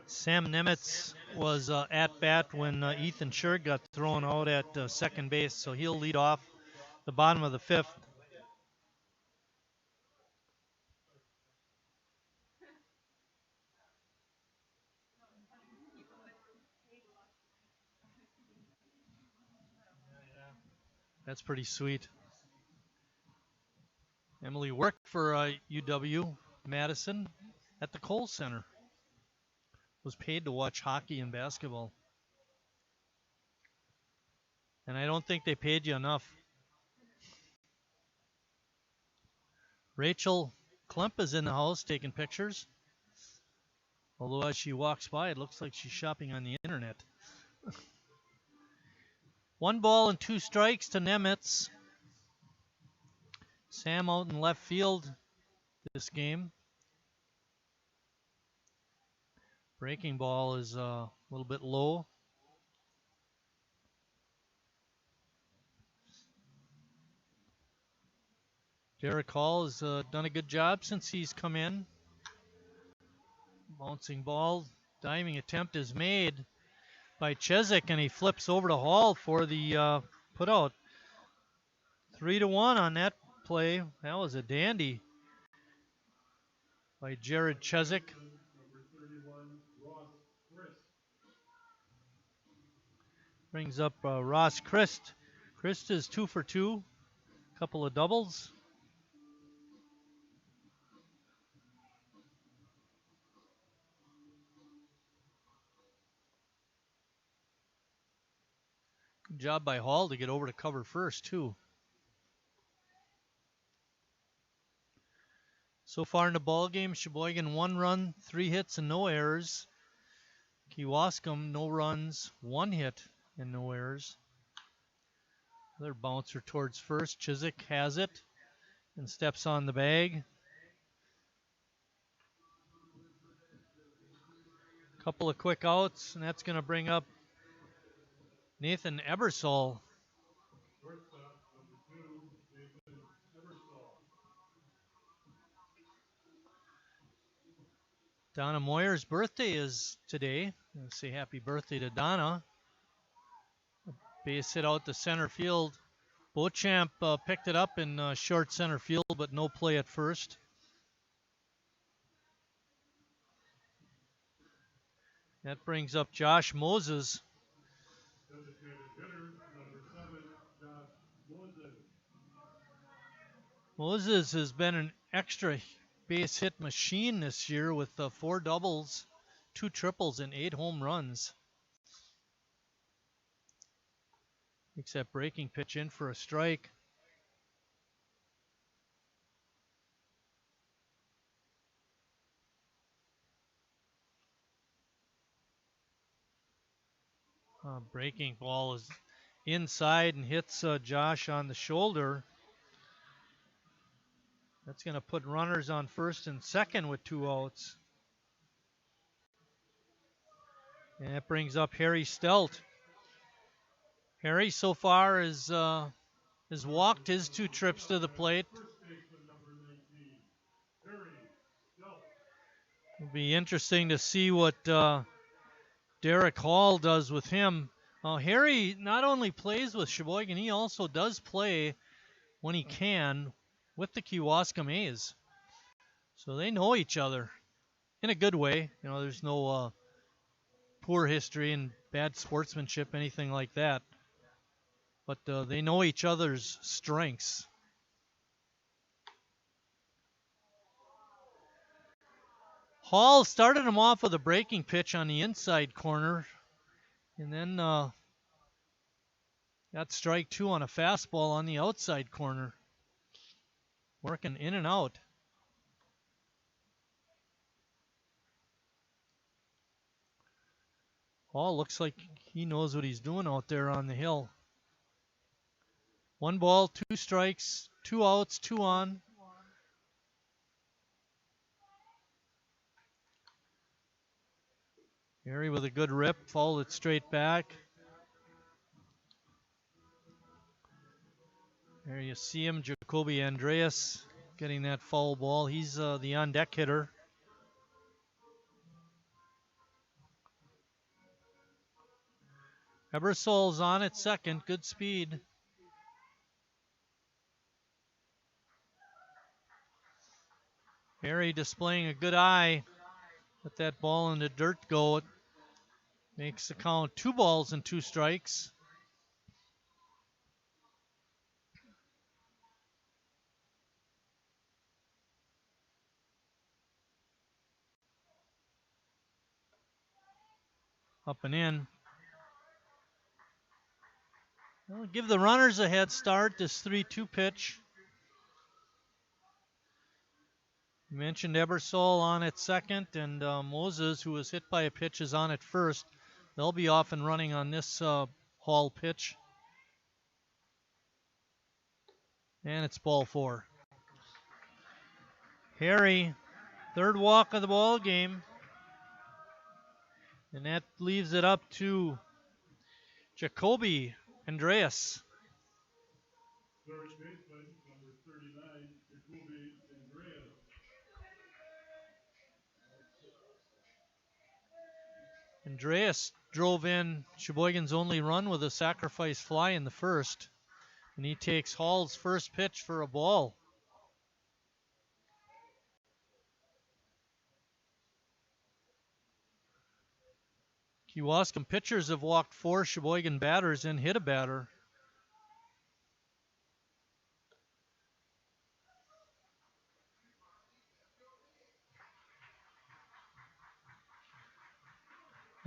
Sam Nemitz was at bat when Ethan Scherg got thrown out at second base, so he'll lead off the bottom of the 5th. That's pretty sweet. Emily worked for UW Madison at the Kohl Center. Was paid to watch hockey and basketball. And I don't think they paid you enough. Rachel Klemp is in the house taking pictures. Although as she walks by, it looks like she's shopping on the internet. 1 ball and 2 strikes to Nemitz. Sam out in left field this game. Breaking ball is a little bit low. Derek Hall has done a good job since he's come in. Bouncing ball, diving attempt is made by Chezik, and he flips over to Hall for the put out. 3-1 on that play. That was a dandy by Jared Chezik. Brings up Ross Christ. Christ is 2 for 2. Couple of doubles. Good job by Hall to get over to cover first, too. So far in the ball game, Sheboygan 1 run, 3 hits, and no errors. Kewaskum, no runs, 1 hit, and no errors. Another bouncer towards first. Chiswick has it and steps on the bag. Couple of quick outs, and that's going to bring up Nathan Ebersol. Donna Moyer's birthday is today. I'll say happy birthday to Donna. Base hit out to center field Beauchamp picked it up in short center field, but no play at first. That brings up Josh Moses. Designated hitter, number 7, Josh Moses. Moses has been an extra base hit machine this year with 4 doubles, 2 triples, and 8 home runs. Takes that breaking pitch in for a strike. Breaking ball is inside and hits Josh on the shoulder. That's going to put runners on first and second with 2 outs. And that brings up Harry Stelt. Harry so far has walked his 2 trips to the plate. First baseman, number 19, Harry Stelt. It'll be interesting to see what Derek Hall does with him. Harry not only plays with Sheboygan, he also does play when he can with the Kewaskum A's. So they know each other in a good way. You know, there's no poor history and bad sportsmanship, anything like that. But they know each other's strengths. Hall started him off with a breaking pitch on the inside corner, and then got strike 2 on a fastball on the outside corner. Working in and out. Hall looks like he knows what he's doing out there on the hill. 1 ball, 2 strikes, 2 outs, 2 on. Harry with a good rip, fouled it straight back. There you see him, Jacoby Andreas, getting that foul ball. He's the on-deck hitter. Ebersol's on at second, good speed. Harry displaying a good eye. Let that ball in the dirt go. It makes the count 2 balls and 2 strikes. Up and in. Well, give the runners a head start, this 3-2 pitch. You mentioned Ebersol on at second, and Moses, who was hit by a pitch, is on at first. They'll be off and running on this Hall pitch. And it's ball 4. Harry, 3rd walk of the ball game. And that leaves it up to Jacoby Andreas. Third baseman, number 39, Jacoby Andreas. Andreas drove in Sheboygan's only run with a sacrifice fly in the first. And he takes Hall's first pitch for a ball. Kewaskum pitchers have walked 4 Sheboygan batters and hit a batter.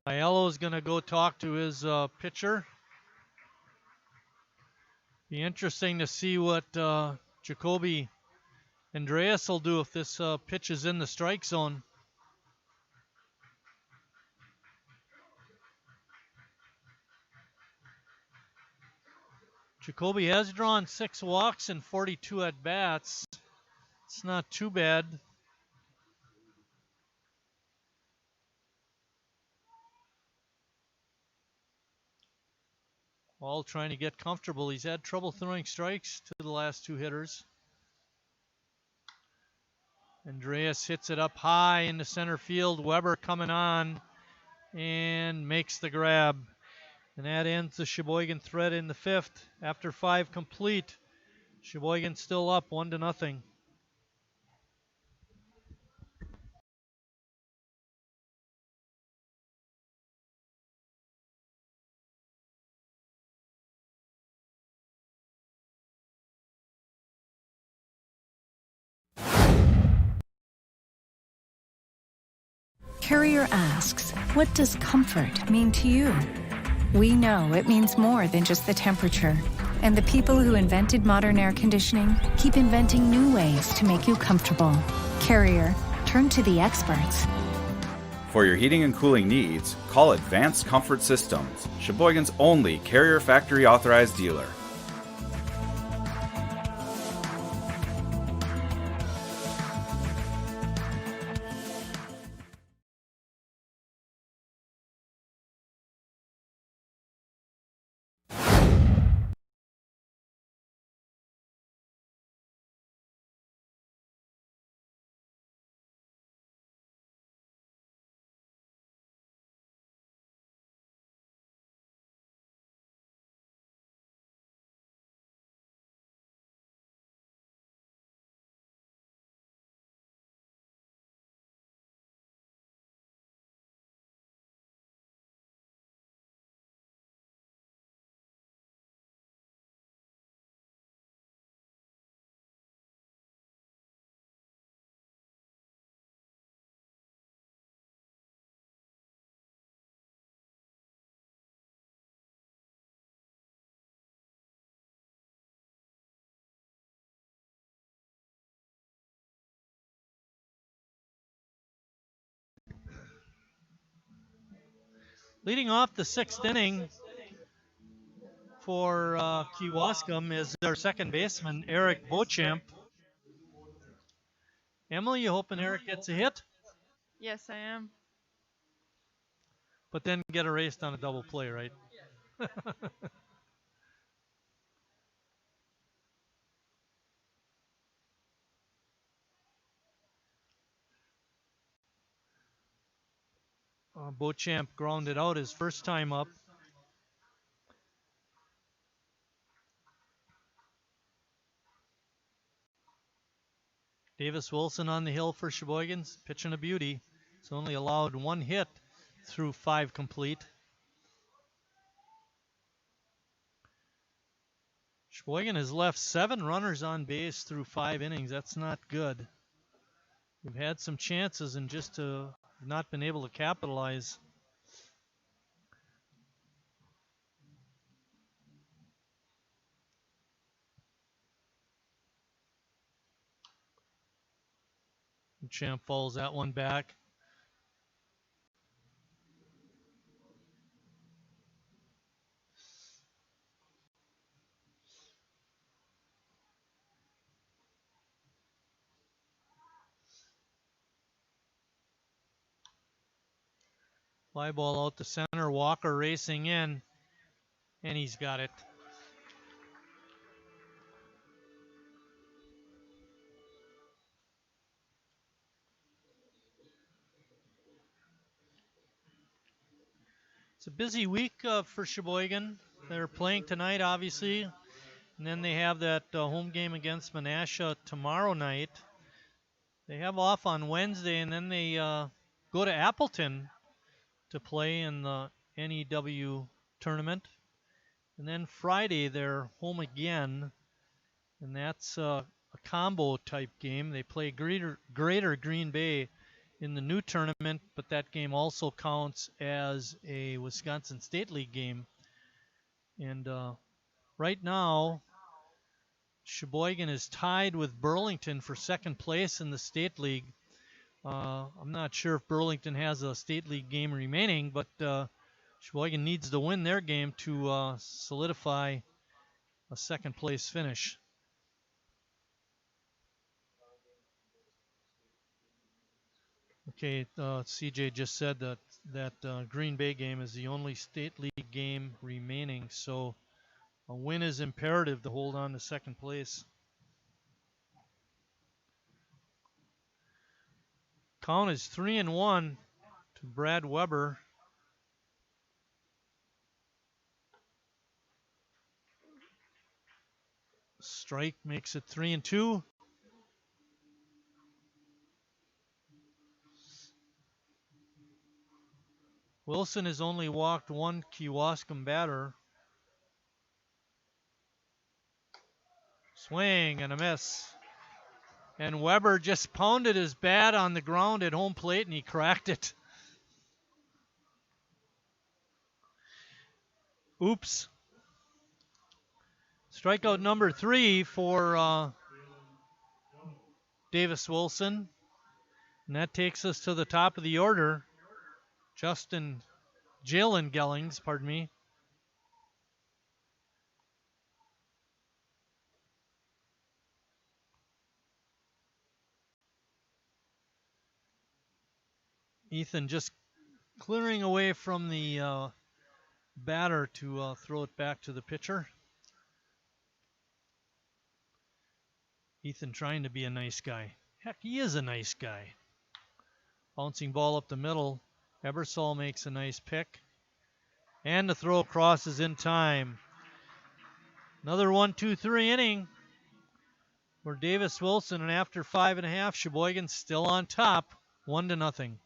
Aiello is going to go talk to his pitcher. Be interesting to see what Jacoby Andreas will do if this pitch is in the strike zone. Jacoby has drawn 6 walks and 42 at bats. It's not too bad. All trying to get comfortable. He's had trouble throwing strikes to the last 2 hitters. Andreas hits it up high into center field. Weber coming on and makes the grab. And that ends the Sheboygan threat in the fifth. After 5 complete, Sheboygan still up 1-0. Carrier asks, what does comfort mean to you? We know it means more than just the temperature. And the people who invented modern air conditioning keep inventing new ways to make you comfortable. Carrier, turn to the experts. For your heating and cooling needs, call Advanced Comfort Systems, Sheboygan's only Carrier factory authorized dealer. Leading off the 6th inning for Kewaskum is our second baseman, Eric Beauchamp. Emily, you hoping Eric gets a hit? Yes, I am. But then get erased on a double play, right? Beauchamp grounded out his first time up. Davis Wilson on the hill for Sheboygan's pitching a beauty. He's only allowed 1 hit through 5 complete. Sheboygan has left 7 runners on base through 5 innings. That's not good. We've had some chances and just not been able to capitalize. Champ falls that one back. Fly ball out to center. Walker racing in, and he's got it. It's a busy week for Sheboygan. They're playing tonight, obviously, and then they have that home game against Menasha tomorrow night. They have off on Wednesday, and then they go to Appleton to play in the NEW tournament. And then Friday, they're home again, and that's a combo type game. They play Greater Green Bay in the new tournament, but that game also counts as a Wisconsin State League game. And right now, Sheboygan is tied with Burlington for second place in the State League. I'm not sure if Burlington has a State League game remaining, but Sheboygan needs to win their game to solidify a second place finish. Okay, CJ just said that Green Bay game is the only State League game remaining, so a win is imperative to hold on to second place. Count is 3-1 to Brad Weber. Strike makes it 3-2. Wilson has only walked one Kewaskum batter. Swing and a miss. And Weber just pounded his bat on the ground at home plate and he cracked it. Oops. Strikeout number 3 for Davis Wilson. And that takes us to the top of the order. Jalen Gellings, pardon me. Ethan just clearing away from the batter to throw it back to the pitcher. Ethan trying to be a nice guy. Heck, he is a nice guy. Bouncing ball up the middle. Ebersol makes a nice pick. And the throw across is in time. Another 1-2-3 inning for Davis Wilson, and after 5.5, Sheboygan's still on top, 1-0.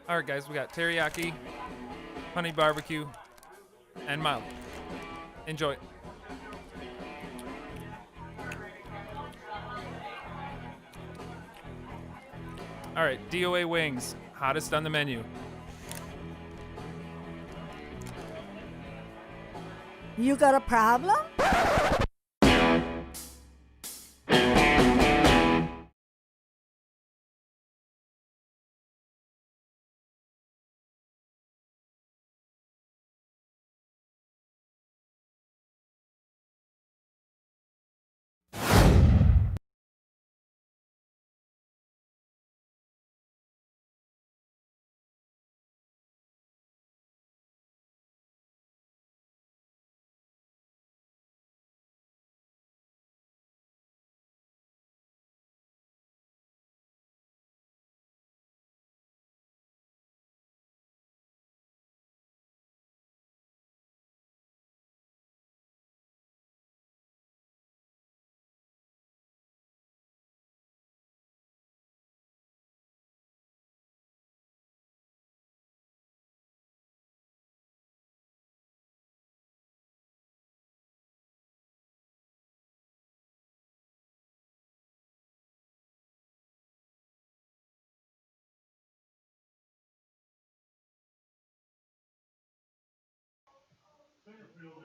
All right, guys, we got teriyaki, honey barbecue, and mild. Enjoy. All right, DOA wings, hottest on the menu. You got a problem?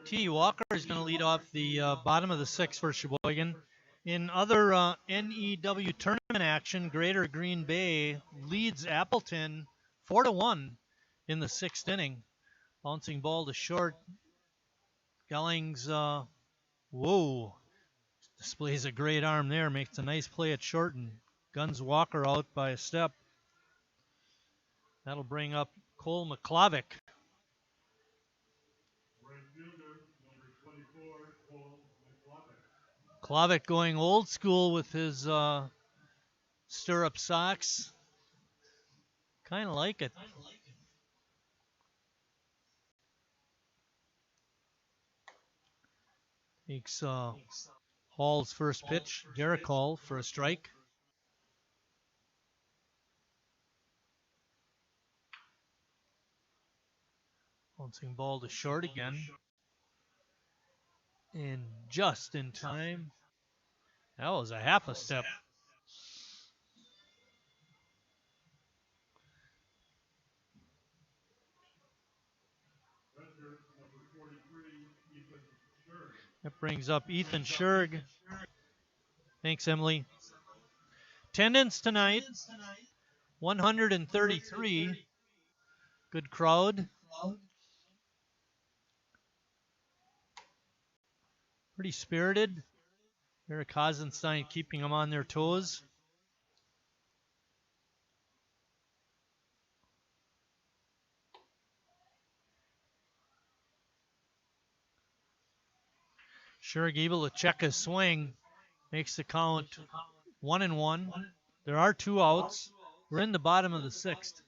T. Walker is going to lead off the bottom of the 6th for Sheboygan. In other NEW tournament action, Greater Green Bay leads Appleton 4-1 in the 6th inning. Bouncing ball to short. Gellings, displays a great arm there, makes a nice play at short and guns Walker out by a step. That'll bring up Cole McClavick. Klavick going old school with his stirrup socks. Kind of like it. Takes Hall's first pitch. Derek Hall for a strike. Bouncing ball to short again. And just in time. That was a half a step. That brings up Ethan Scherg. Thanks, Emily. Attendance tonight, 133. Good crowd. Pretty spirited. Eric Hasenstein keeping them on their toes. Sherg able to check his swing, makes the count 1-1. There are 2 outs. We're in the bottom of the 6th.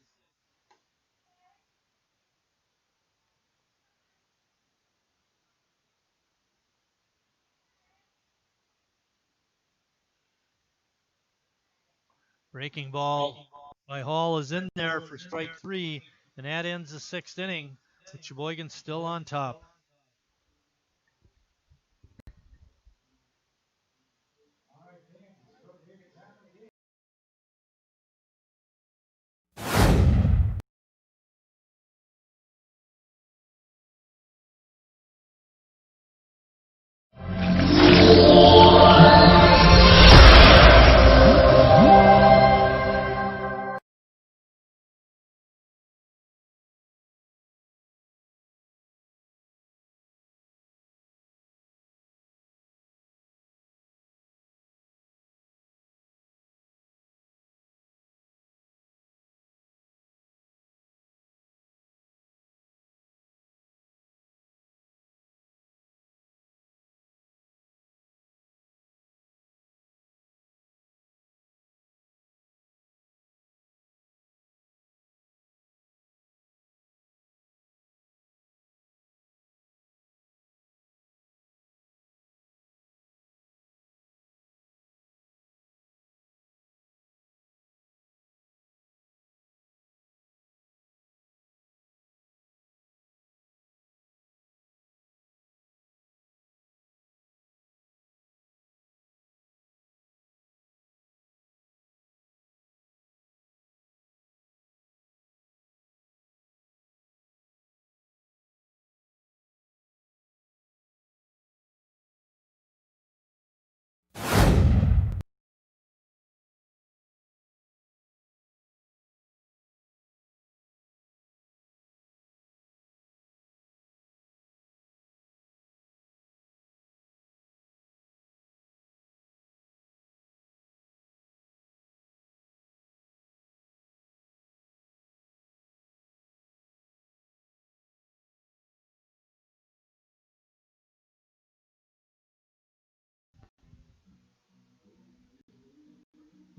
Breaking ball by Hall is in there for strike 3, and that ends the 6th inning with Sheboygan still on top.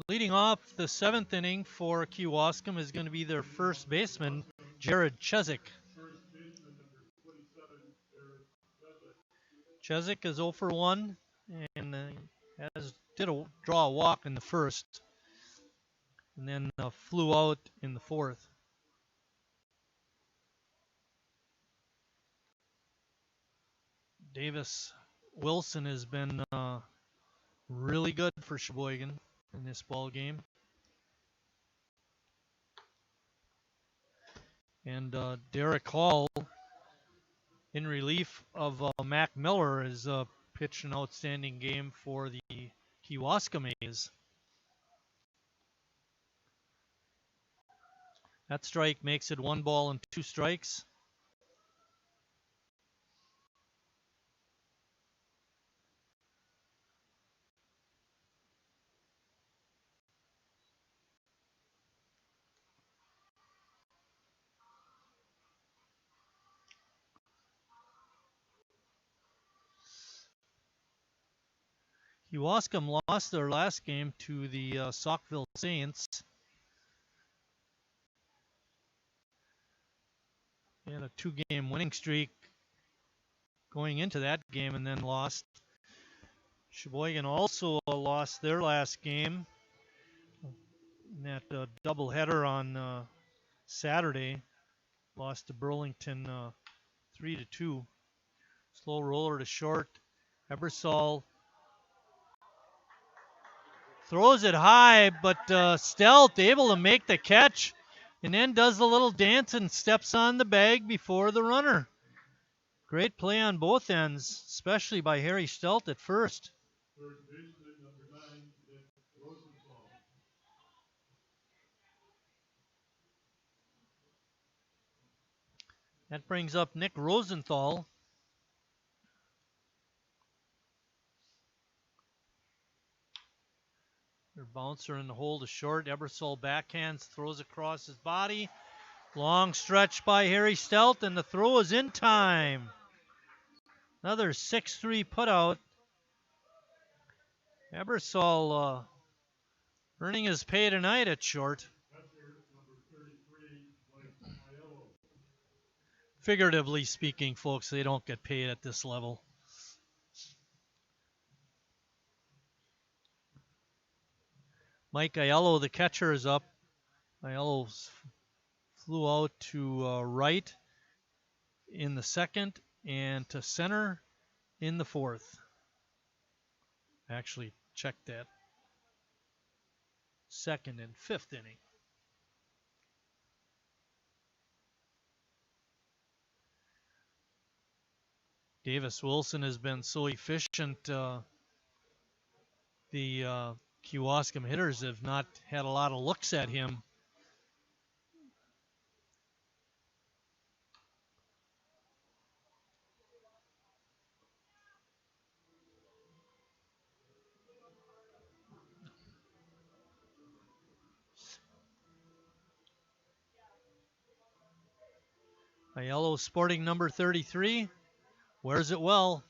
Leading off the 7th inning for Kewaskum is going to be their first baseman, Jared Chezik. Chezik is 0 for 1 and draw a walk in the first, and then flew out in the 4th. Davis Wilson has been really good for Sheboygan in this ball game. And Derek Hall, in relief of Mac Miller, has pitched an outstanding game for the Kewaskum A's. That strike makes it 1 ball and 2 strikes. Kewaskum lost their last game to the Saukville Saints. They had a 2-game winning streak going into that game and then lost. Sheboygan also lost their last game in that doubleheader on Saturday. Lost to Burlington 3-2. Slow roller to short. Ebersol throws it high, but Stelt able to make the catch and then does a little dance and steps on the bag before the runner. Great play on both ends, especially by Harry Stelt at first. Third baseman, number 9, Nick Rosenthal. That brings up Nick Rosenthal. Their bouncer in the hole to short. Ebersol backhands, throws across his body. Long stretch by Harry Stelt, and the throw is in time. Another 6-3 putout. Ebersol earning his pay tonight at short. Figuratively speaking, folks, they don't get paid at this level. Mike Aiello, the catcher, is up. Aiello flew out to right in the second and to center in the fourth. Actually, check that. Second and fifth inning. Davis Wilson has been so efficient. The Kewaskum hitters have not had a lot of looks at him. Aiello sporting number 33. Wears it well.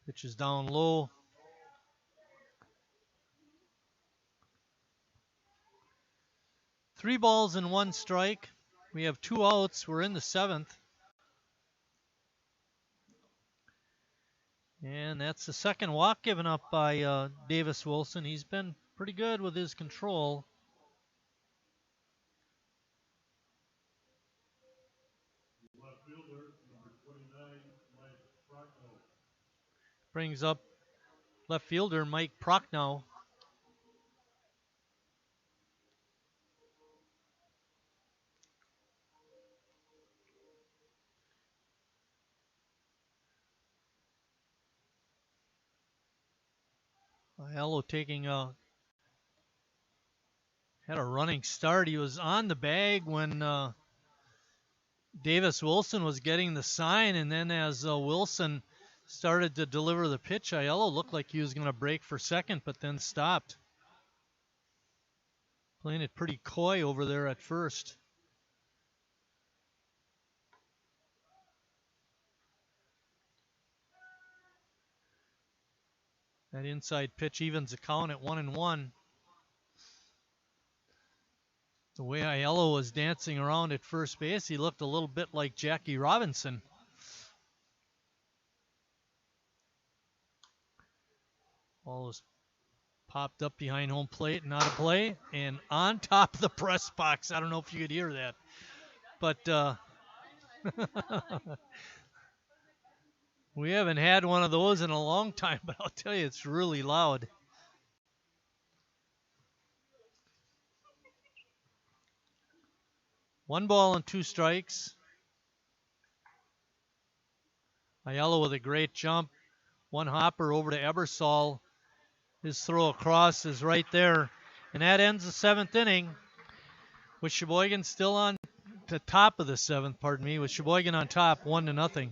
Pitch is down low. Three balls and one strike. We have two outs. We're in the seventh. And that's the second walk given up by Davis Wilson. He's been pretty good with his control. Left fielder, number 29, Mike Prochnow. Brings up left fielder Mike Prochnow. Aiello had a running start. He was on the bag when Davis Wilson was getting the sign, and then as Wilson started to deliver the pitch, Aiello looked like he was going to break for second, but then stopped. Playing it pretty coy over there at first. That inside pitch evens the count at 1-1. The way Aiello was dancing around at first base, he looked a little bit like Jackie Robinson. Ball was popped up behind home plate, not a play, and on top of the press box. I don't know if you could hear that, but we haven't had one of those in a long time, but I'll tell you, it's really loud. One ball and two strikes. Aiello with a great jump. One hopper over to Ebersol. His throw across is right there. And that ends the seventh inning with Sheboygan still on the top of the seventh, with Sheboygan on top, 1-0.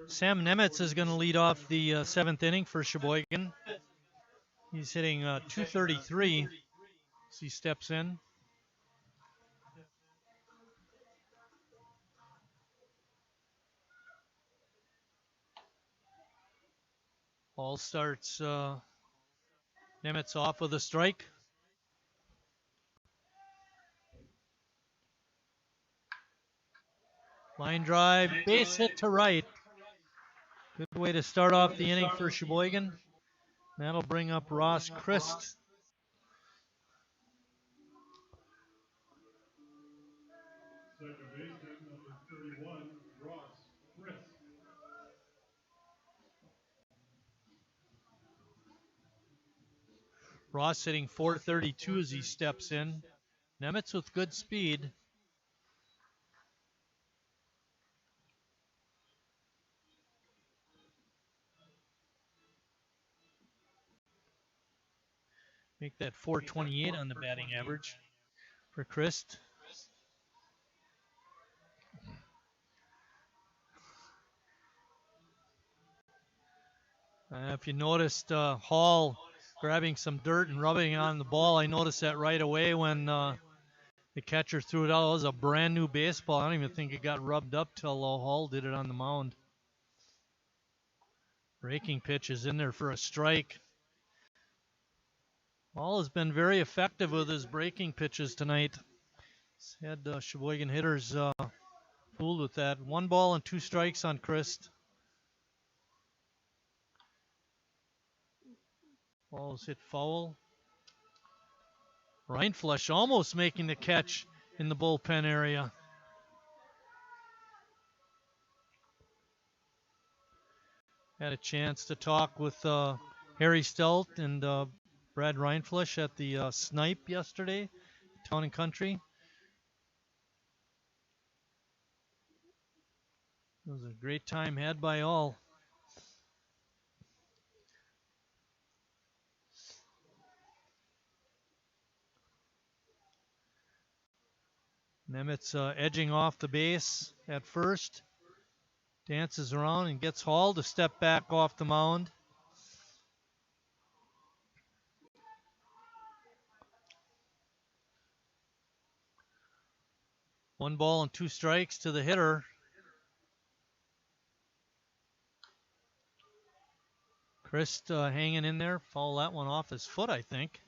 Sam Nemitz is going to lead off the seventh inning for Sheboygan. He's hitting 233 as he steps in. Ball starts Nemitz off with a strike. Line drive, base hit to right. Good way to start off the inning for Sheboygan. That'll bring up Ross Christ. Second baseman, number 31, Ross Chris. Ross hitting 432 as he steps in. Nemitz with good speed. Make that 428 on the batting average for Christ. If you noticed Hall grabbing some dirt and rubbing on the ball, I noticed that right away when the catcher threw it out. It was a brand new baseball. I don't even think it got rubbed up till Hall did it on the mound. Breaking pitch is in there for a strike. Hall has been very effective with his breaking pitches tonight. He's had Sheboygan hitters fooled with that. 1 ball and 2 strikes on Christ. Ball is hit foul. Reinflesch almost making the catch in the bullpen area. Had a chance to talk with Harry Stelt and Brad Reinflesch at the Snipe yesterday, Town and Country. It was a great time had by all. Nemitz edging off the base at first. Dances around and gets Hall to step back off the mound. One ball and 2 strikes to the hitter. Christ hanging in there. Foul that one off his foot, I think.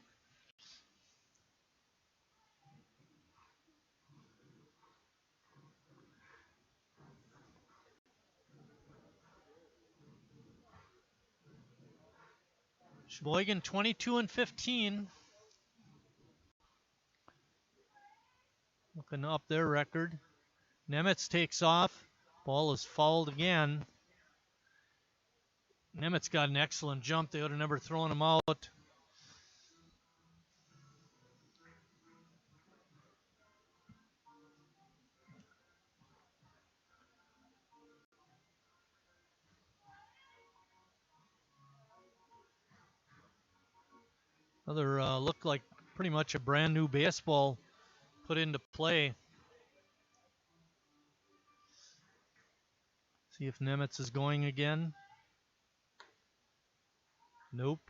Sheboygan 22-15. Looking up their record. Nemitz takes off. Ball is fouled again. Nemitz got an excellent jump. They would have never thrown him out. Another looked like pretty much a brand new baseball put into play. See if Nemitz is going again. Nope.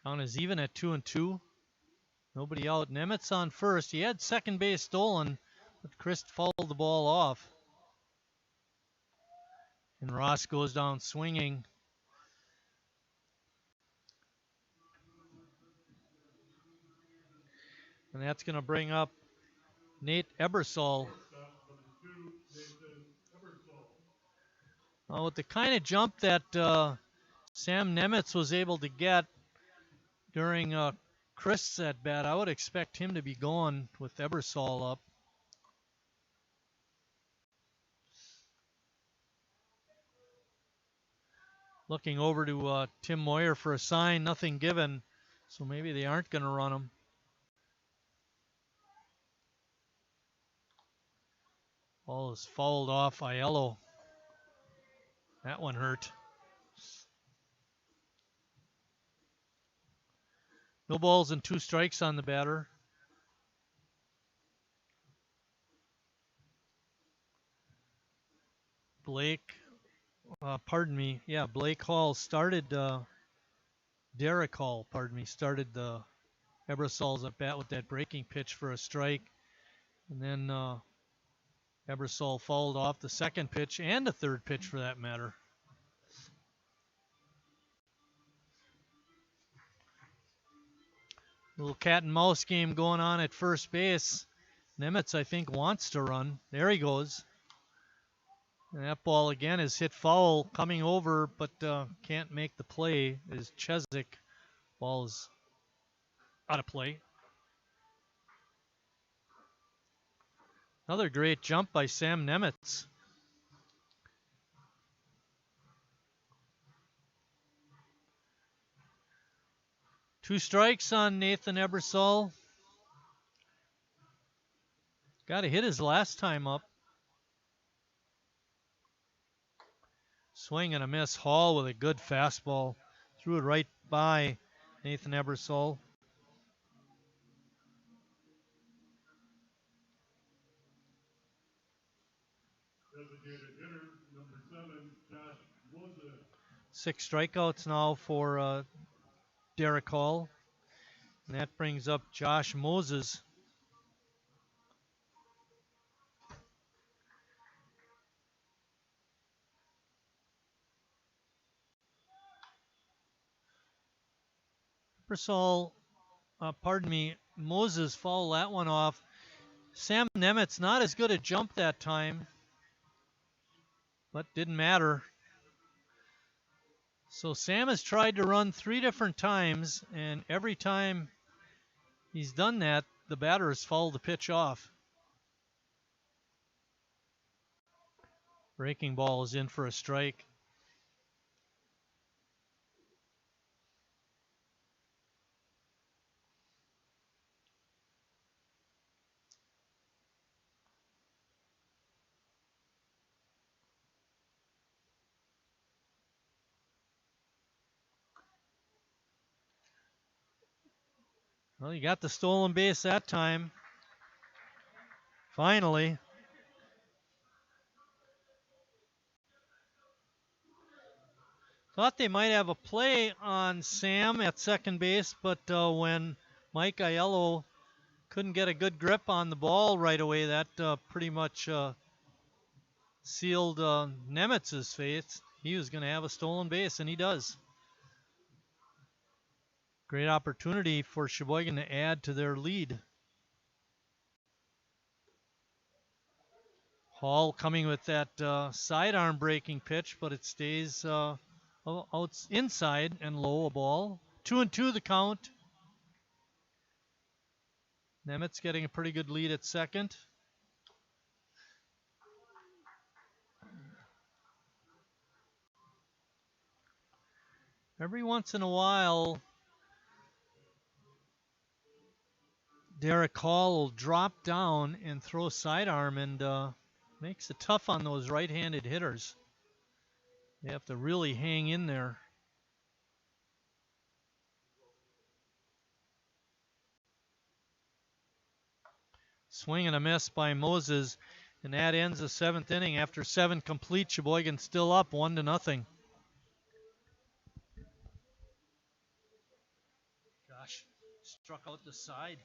Count is even at 2-2. Nobody out. Nemitz on first. He had second base stolen, but Christ fouled the ball off. And Ross goes down swinging. And that's going to bring up Nate Ebersol. With the kind of jump that Sam Nemitz was able to get during Christ's at bat, I would expect him to be going with Ebersol up. Looking over to Tim Moyer for a sign, nothing given, so maybe they aren't going to run him. Ball is fouled off Aiello. That one hurt. No balls and 2 strikes on the batter. Blake, pardon me, yeah, Blake Hall started, Derek Hall, pardon me, started the Ebersol's at bat with that breaking pitch for a strike. And then Ebersol fouled off the second pitch and the third pitch for that matter. Little cat and mouse game going on at first base. Nemitz, I think, wants to run. There he goes. And that ball again is hit foul, coming over, but can't make the play. Is Chezik. Ball is out of play. Another great jump by Sam Nemitz. Two strikes on Nathan Ebersol. Got to hit his last time up. Swing and a miss. Hall with a good fastball. Threw it right by Nathan Ebersol. Designated hitter, number 7, Josh Moses. 6 strikeouts now for Derek Hall. And that brings up Josh Moses. Ebersol, pardon me, Moses fouled that one off. Sam Nemitz not as good a jump that time, but didn't matter. So Sam has tried to run 3 different times, and every time he's done that, the batter has fouled the pitch off. Breaking ball is in for a strike. Well, you got the stolen base that time. Finally. Thought they might have a play on Sam at second base, but when Mike Aiello couldn't get a good grip on the ball right away, that pretty much sealed Nemitz's fate. He was going to have a stolen base, and he does. Great opportunity for Sheboygan to add to their lead. Hall coming with that sidearm breaking pitch, but it stays out inside and low a ball. 2-2 the count. Nemitz getting a pretty good lead at second. Every once in a while, Derek Hall will drop down and throw sidearm, and makes it tough on those right-handed hitters. They have to really hang in there. Swing and a miss by Moses, and that ends the 7th inning. After 7 complete, Sheboygan still up 1-0. Gosh, struck out the side.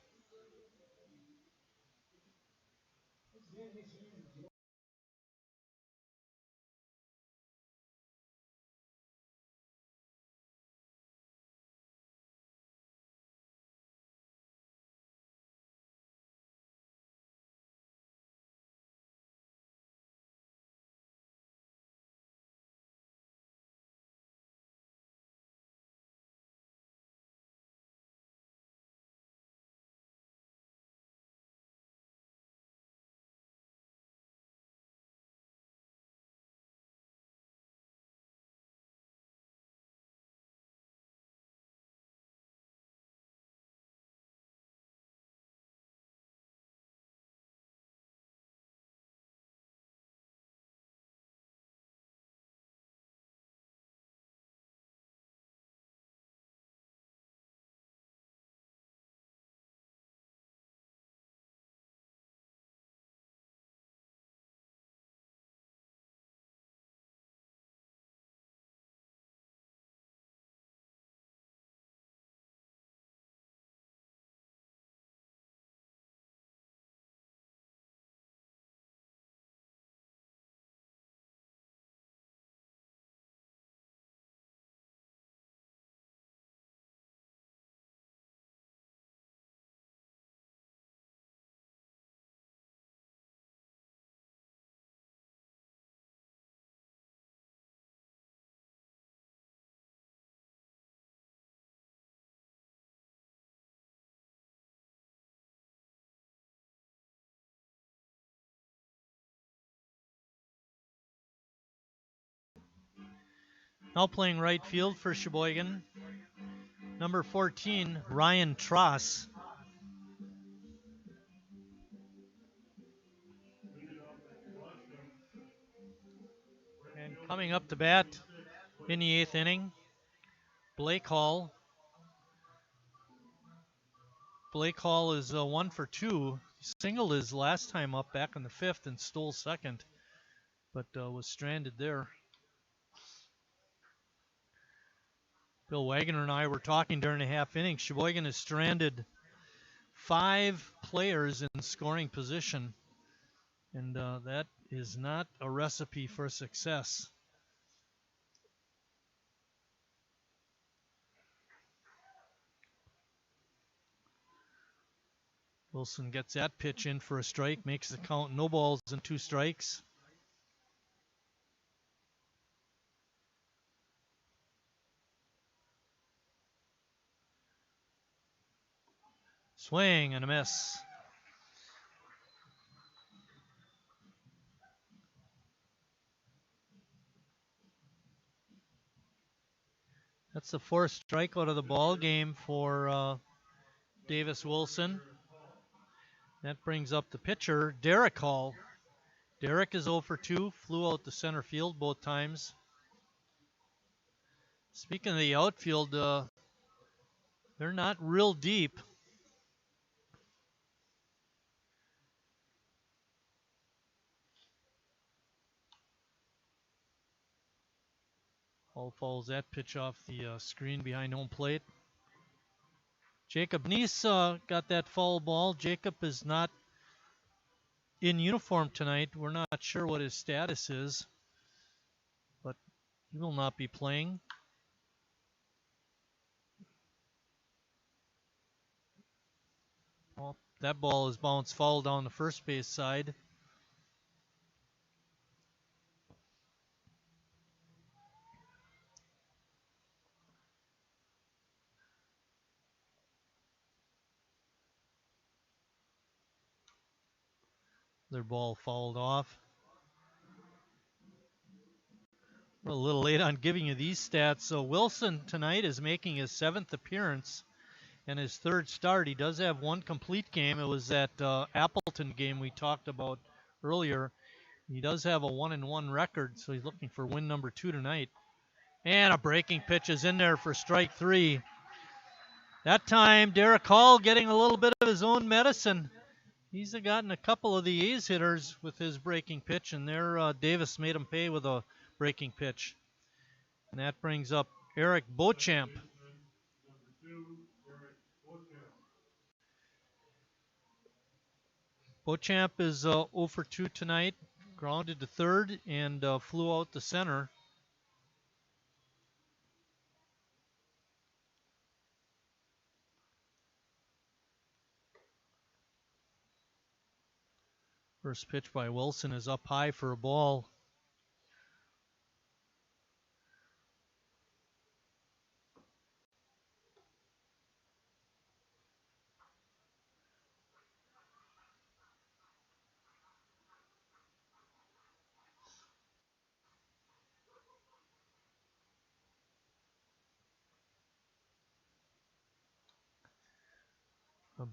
Now playing right field for Sheboygan, number 14, Ryan Tross. And coming up to bat in the 8th inning, Blake Hall. Blake Hall is 1 for 2. He singled his last time up back in the 5th and stole second, but was stranded there. Bill Wagner and I were talking during the half inning. Sheboygan has stranded 5 players in scoring position, and that is not a recipe for success. Wilson gets that pitch in for a strike, makes the count no balls and 2 strikes. Swing and a miss. That's the 4th strikeout of the ball game for Davis Wilson. That brings up the pitcher, Derek Hall. Derek is 0 for 2, flew out to center field both times. Speaking of the outfield, they're not real deep. Hall fouls that pitch off the screen behind home plate. Jacob Neese got that foul ball. Jacob is not in uniform tonight. We're not sure what his status is, but he will not be playing. Well, that ball is bounced foul down the first base side. Their ball fouled off. We're a little late on giving you these stats. So Wilson tonight is making his 7th appearance and his 3rd start. He does have 1 complete game. It was that Appleton game we talked about earlier. He does have a 1-1 record, so he's looking for win number 2 tonight. And a breaking pitch is in there for strike 3. That time, Derek Hall getting a little bit of his own medicine. He's gotten a couple of the A's hitters with his breaking pitch, and there Davis made him pay with a breaking pitch. And that brings up Eric Beauchamp. Beauchamp is 0 for 2 tonight, grounded to 3rd and flew out to center. First pitch by Wilson is up high for a ball.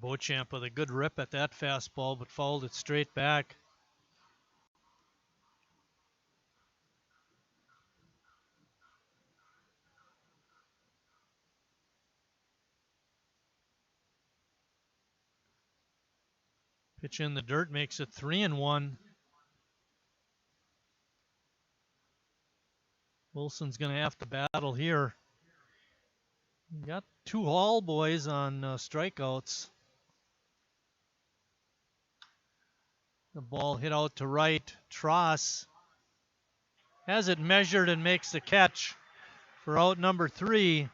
Beauchamp with a good rip at that fastball, but fouled it straight back. Pitch in the dirt makes it 3-1. Wilson's going to have to battle here. Got 2 Hall boys on strikeouts. The ball hit out to right. Tross has it measured and makes the catch for out number 3.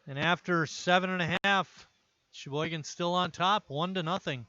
And after 7.5, Sheboygan still on top, 1-0.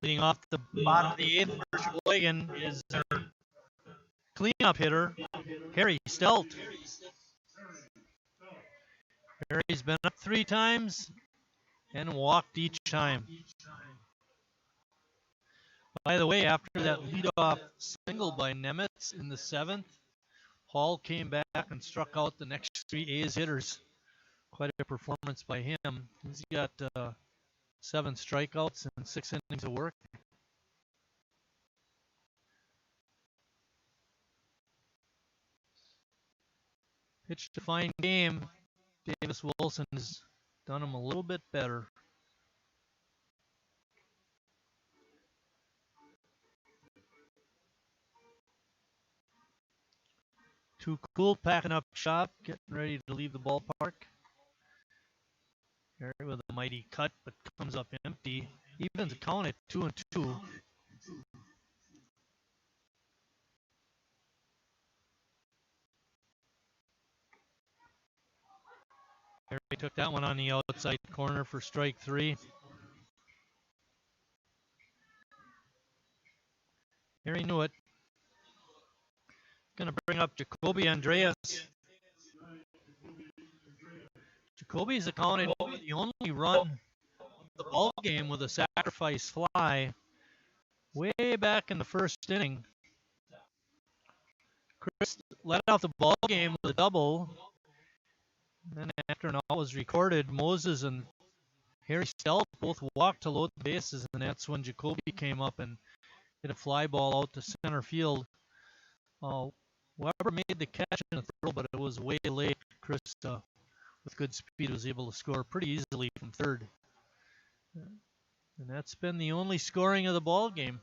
Leading off the bottom of the eighth for Sheboygan is their cleanup hitter, Harry Stelt. Harry's been up 3 times and walked each time. By the way, after that leadoff single by Nemitz in the 7th, Hall came back and struck out the next 3 A's hitters. Quite a performance by him. He's got 7 strikeouts and 6 innings of work. Pitched a fine game. Davis Wilson has done him a little bit better. Too Cool packing up shop, getting ready to leave the ballpark. Harry with a mighty cut, but comes up empty. Evens the count at 2-2. Harry took that one on the outside corner for strike 3. Harry knew it. Going to bring up Jacoby Andreas. Jacoby's accounted for the only run of the ball game with a sacrifice fly way back in the first inning. Chris led off the ball game with a double. Then after an out was recorded, Moses and Harry Stelt both walked to load the bases, and that's when Jacoby came up and hit a fly ball out to center field. Weber made the catch in the throw, but it was way late. Chris, with good speed, was able to score pretty easily from third. And that's been the only scoring of the ball game.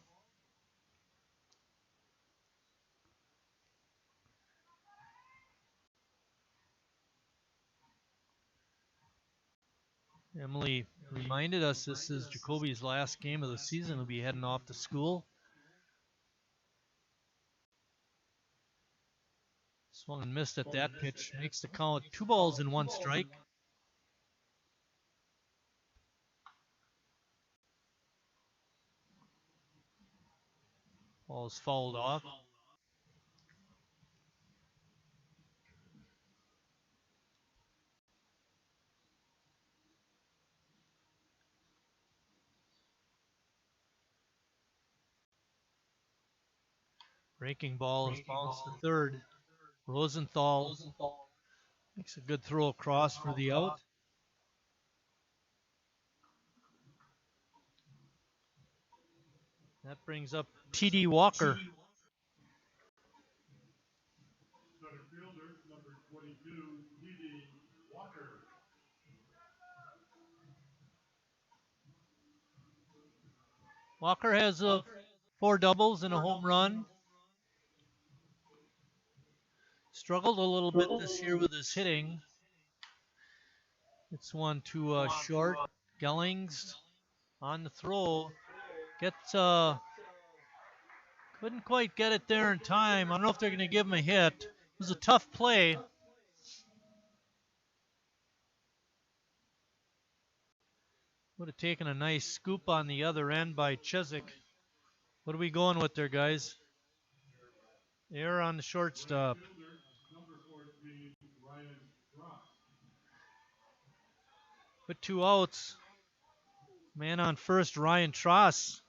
Emily reminded us this is Jacoby's last game of the season. He'll be heading off to school. Swung and missed at that pitch. Makes the count 2 balls and 1 strike. Ball's fouled off. Breaking ball is bounced to third. Rosenthal makes a good throw across for the out. That brings up T.D. Walker. Center fielder, number 22, T.D. Walker. Walker has 4 doubles and a home run. Struggled a little bit this year with his hitting. It's one to short. Gellings on the throw. Couldn't quite get it there in time. I don't know if they're going to give him a hit. It was a tough play. Would have taken a nice scoop on the other end by Chiswick. What are we going with there, guys? Error on the shortstop. With 2 outs. Man on first, Ryan Tross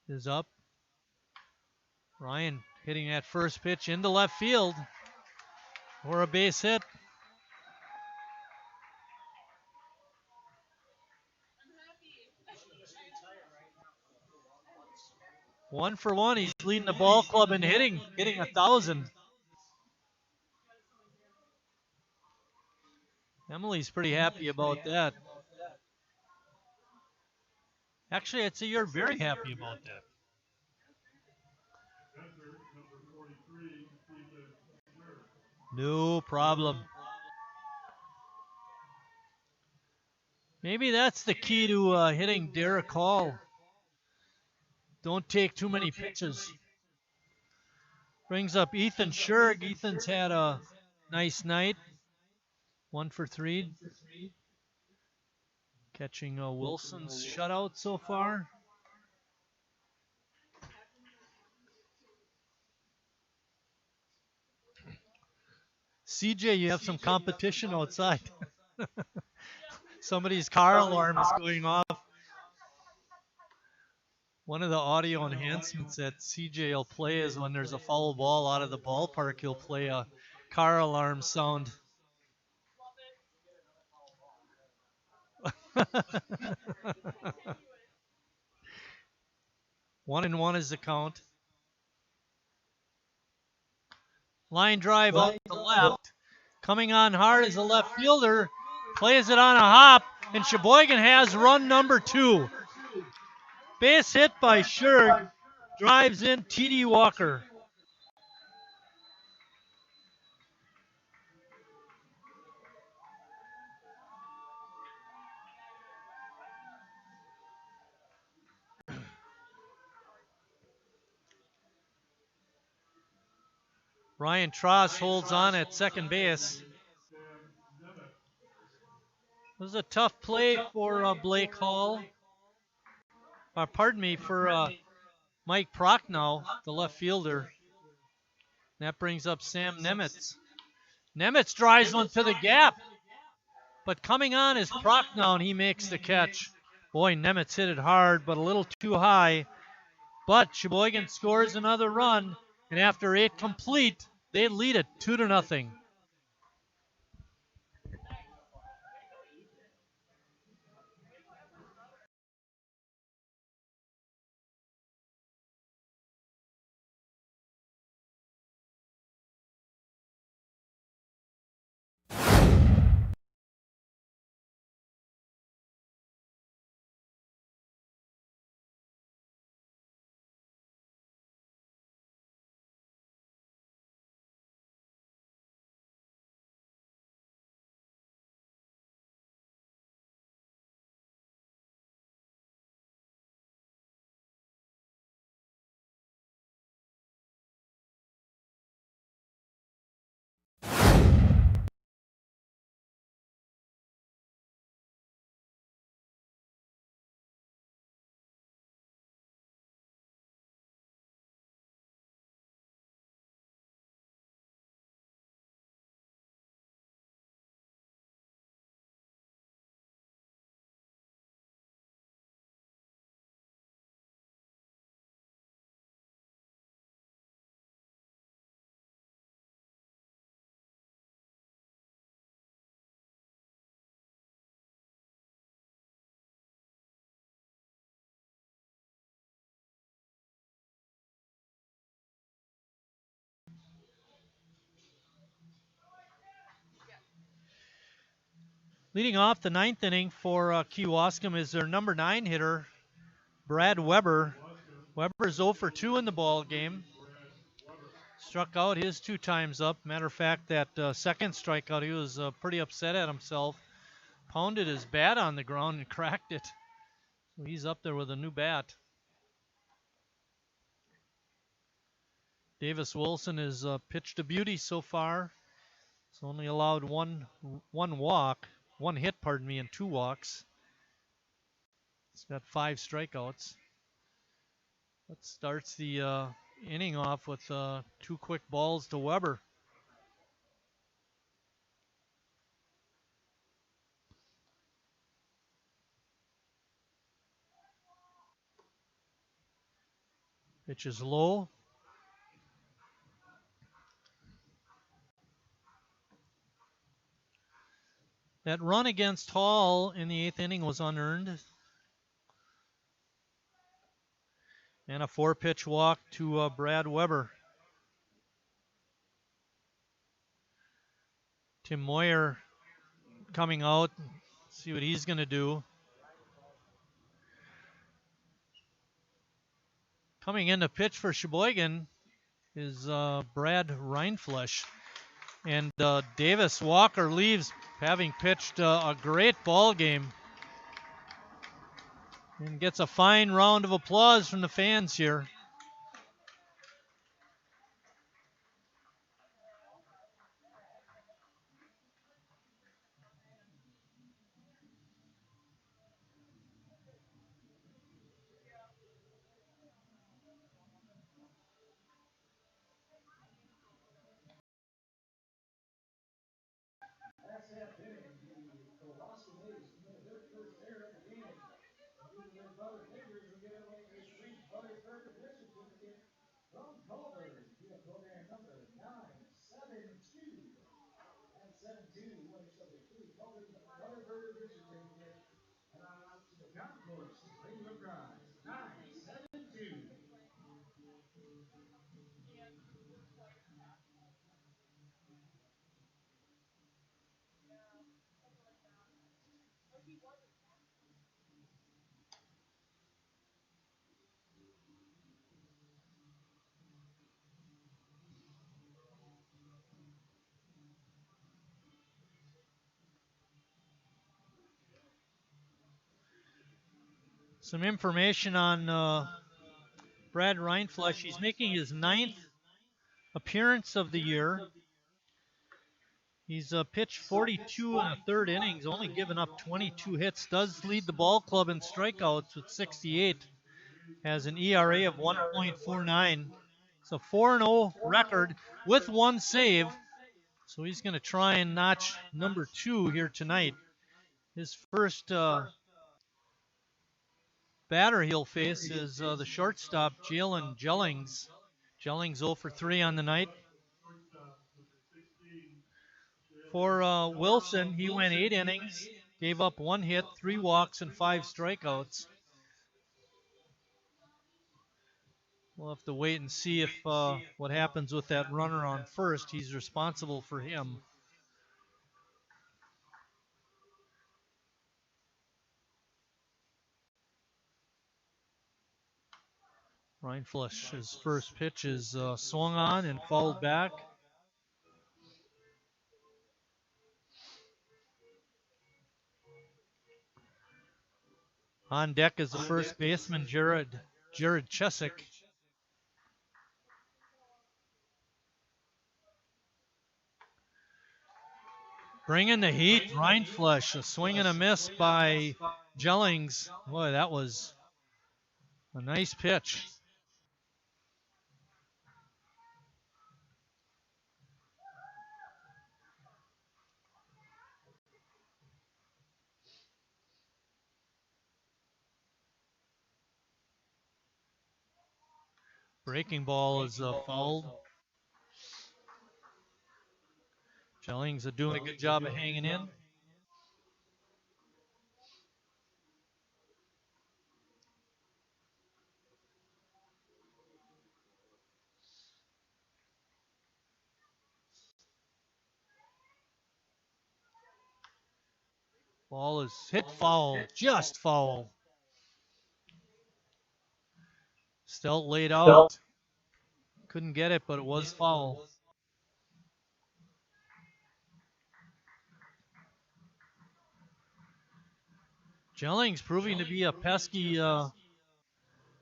is up. Ryan hitting that first pitch into left field for a base hit. One for one, he's leading the ball club in hitting 1,000. Emily's pretty happy about that. Actually, I'd say you're very happy about that. No problem. Maybe that's the key to hitting Derek Hall. Don't take too many pitches. Brings up Ethan Scherg. Ethan's had a nice night. 1 for 3. Catching Wilson's shutout so far. CJ, you have some competition outside. Somebody's car alarm is going off. One of the audio enhancements that CJ will play is when there's a foul ball out of the ballpark, he'll play a car alarm sound. One and one is the count. Line drive out to left. Coming on hard is a left fielder. Plays it on a hop, and Sheboygan has run number 2. Base hit by Scherg. Drives in T.D. Walker. Ryan Tross holds on at second base. It was a tough play for Blake Hall. Pardon me, for Mike Prochnow, the left fielder. That brings up Sam Nemitz. Nemitz drives one to the gap. But coming on is Prochnow, and he makes the catch. Boy, Nemitz hit it hard, but a little too high. But Sheboygan scores another run, and after 8 complete, they lead it 2-0. Leading off the 9th inning for Kewaskum is their number 9 hitter, Brad Weber. Weber's 0 for 2 in the ball game. Struck out his 2 times up. Matter of fact, that second strikeout, he was pretty upset at himself. Pounded his bat on the ground and cracked it. So he's up there with a new bat. Davis Wilson has pitched a beauty so far. He's only allowed one hit, and 2 walks. He's got 5 strikeouts. That starts the inning off with 2 quick balls to Weber. Pitch is low. That run against Hall in the 8th inning was unearned. And a 4-pitch walk to Brad Weber. Tim Moyer coming out. See what he's going to do. Coming in to pitch for Sheboygan is Brad Reinflesch. And Davis Walker leaves, having pitched a great ball game. And gets a fine round of applause from the fans here. Some information on Brad Reinflesh. He's making his 9th appearance of the year. He's pitched 42 and a third innings, only given up 22 hits. Does lead the ball club in strikeouts with 68. Has an ERA of 1.49. It's a 4-0 record with 1 save. So he's going to try and notch number 2 here tonight. His first batter he'll face is the shortstop, Jalen Jellings. Jellings 0 for 3 on the night. For Wilson, he went 8 innings, gave up 1 hit, 3 walks, and 5 strikeouts. We'll have to wait and see if what happens with that runner on first. He's responsible for him. Reinflesh's first pitch is swung on and fouled back. On deck is the first baseman, Jared Chesick. Bringing the heat, Reinflesh. A swing and a miss by Jellings. Boy, that was a nice pitch. Breaking ball is fouled. Jellings are doing a good job of hanging in. Ball is hit foul, just foul. Stelt laid out. Couldn't get it, but it was foul. Jellings proving to be a pesky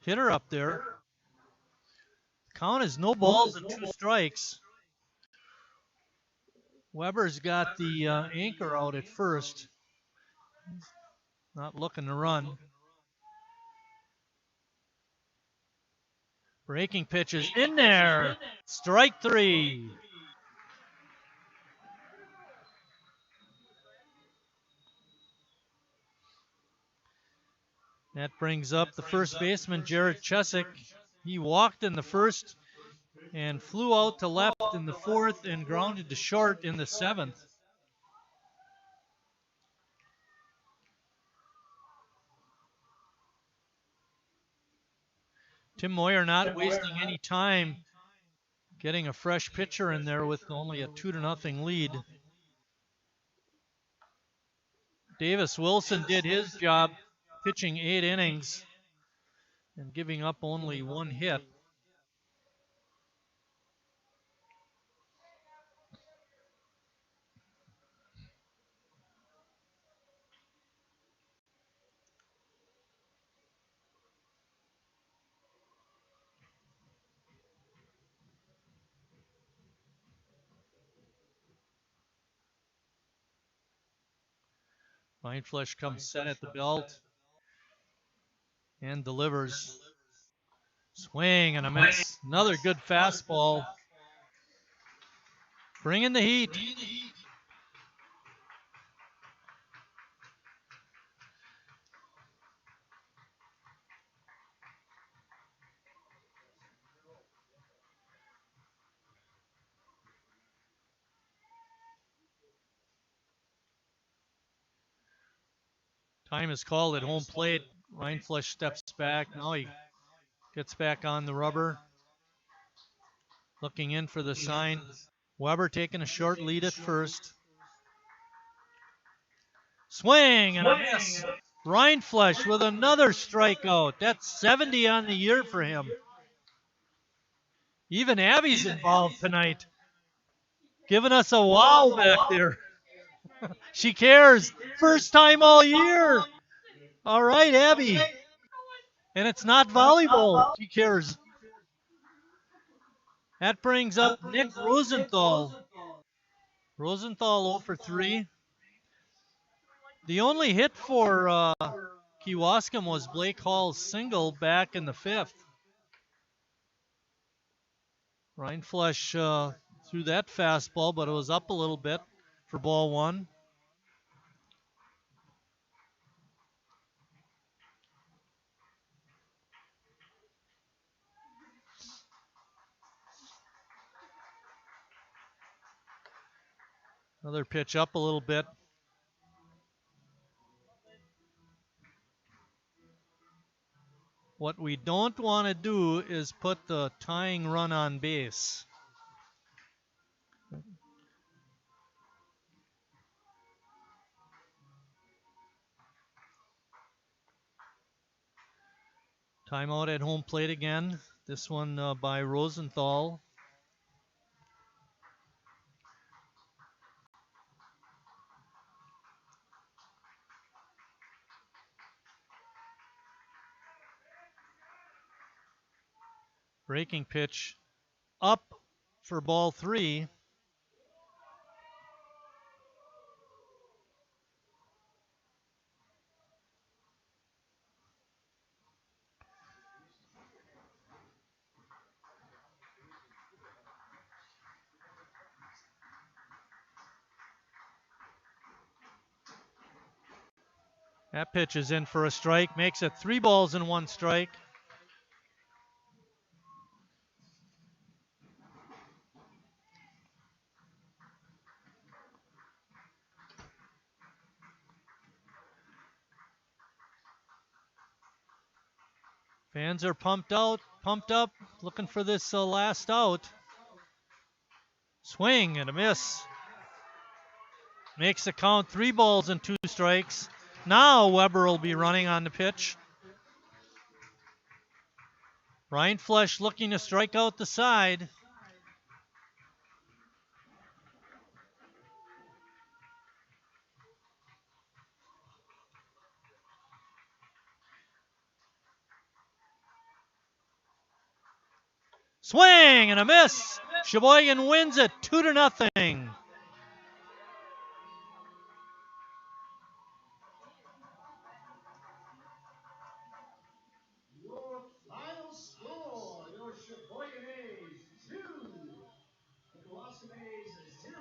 hitter up there. Count is no balls and 2 strikes. Weber's got the anchor out at first. Not looking to run. Breaking pitches in there. Strike 3. That brings up the first baseman, Jared Chesick. He walked in the first and flew out to left in the 4th and grounded to short in the 7th. Tim Moyer not wasting any time getting a fresh pitcher in there with only a 2-0 lead. Davis Wilson did his job pitching 8 innings and giving up only 1 hit. Reinflesh comes set at the belt and delivers. Swing and a miss. Another good fastball. Bringing the heat. Time is called at home plate. Rindfleisch steps back. Now he gets back on the rubber. Looking in for the sign. Weber taking a short lead at first. Swing and a miss. Rindfleisch with another strikeout. That's 70 on the year for him. Even Abby's involved tonight. Giving us a wow back there. She cares. First time all year. All right, Abby. And it's not volleyball. She cares. That brings up Nick Rosenthal. Rosenthal 0 for 3. The only hit for Kewaskum was Blake Hall's single back in the 5th. Rindfleisch threw that fastball, but it was up a little bit for ball 1. Another pitch up a little bit. What we don't want to do is put the tying run on base. Timeout at home plate again. This one by Rosenthal. Breaking pitch up for ball 3. That pitch is in for a strike, makes it 3 balls and 1 strike. Fans are pumped up, looking for this last out. Swing and a miss. Makes the count 3 balls and 2 strikes. Now Weber will be running on the pitch. Rindfleisch looking to strike out the side. Swing and a miss. Sheboygan wins it 2-0. Your final score, your Sheboygan A's 2, the Kewaskum A's 0.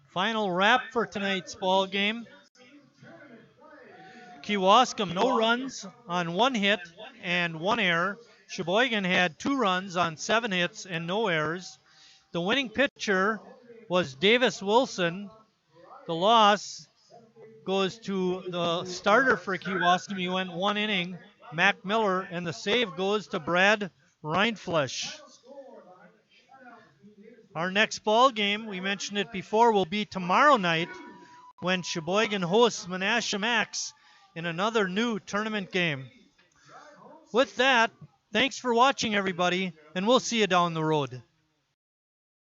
Final wrap for tonight's ball game. Kewaskum no runs on 1 hit and 1 error. Sheboygan had 2 runs on 7 hits and no errors. The winning pitcher was Davis Wilson. The loss goes to the starter for Kewaskum. He went 1 inning, Mac Miller, and the save goes to Brad Rindfleisch. Our next ball game, we mentioned it before, will be tomorrow night when Sheboygan hosts Menasha Max in another new tournament game. With that, thanks for watching, everybody, and we'll see you down the road.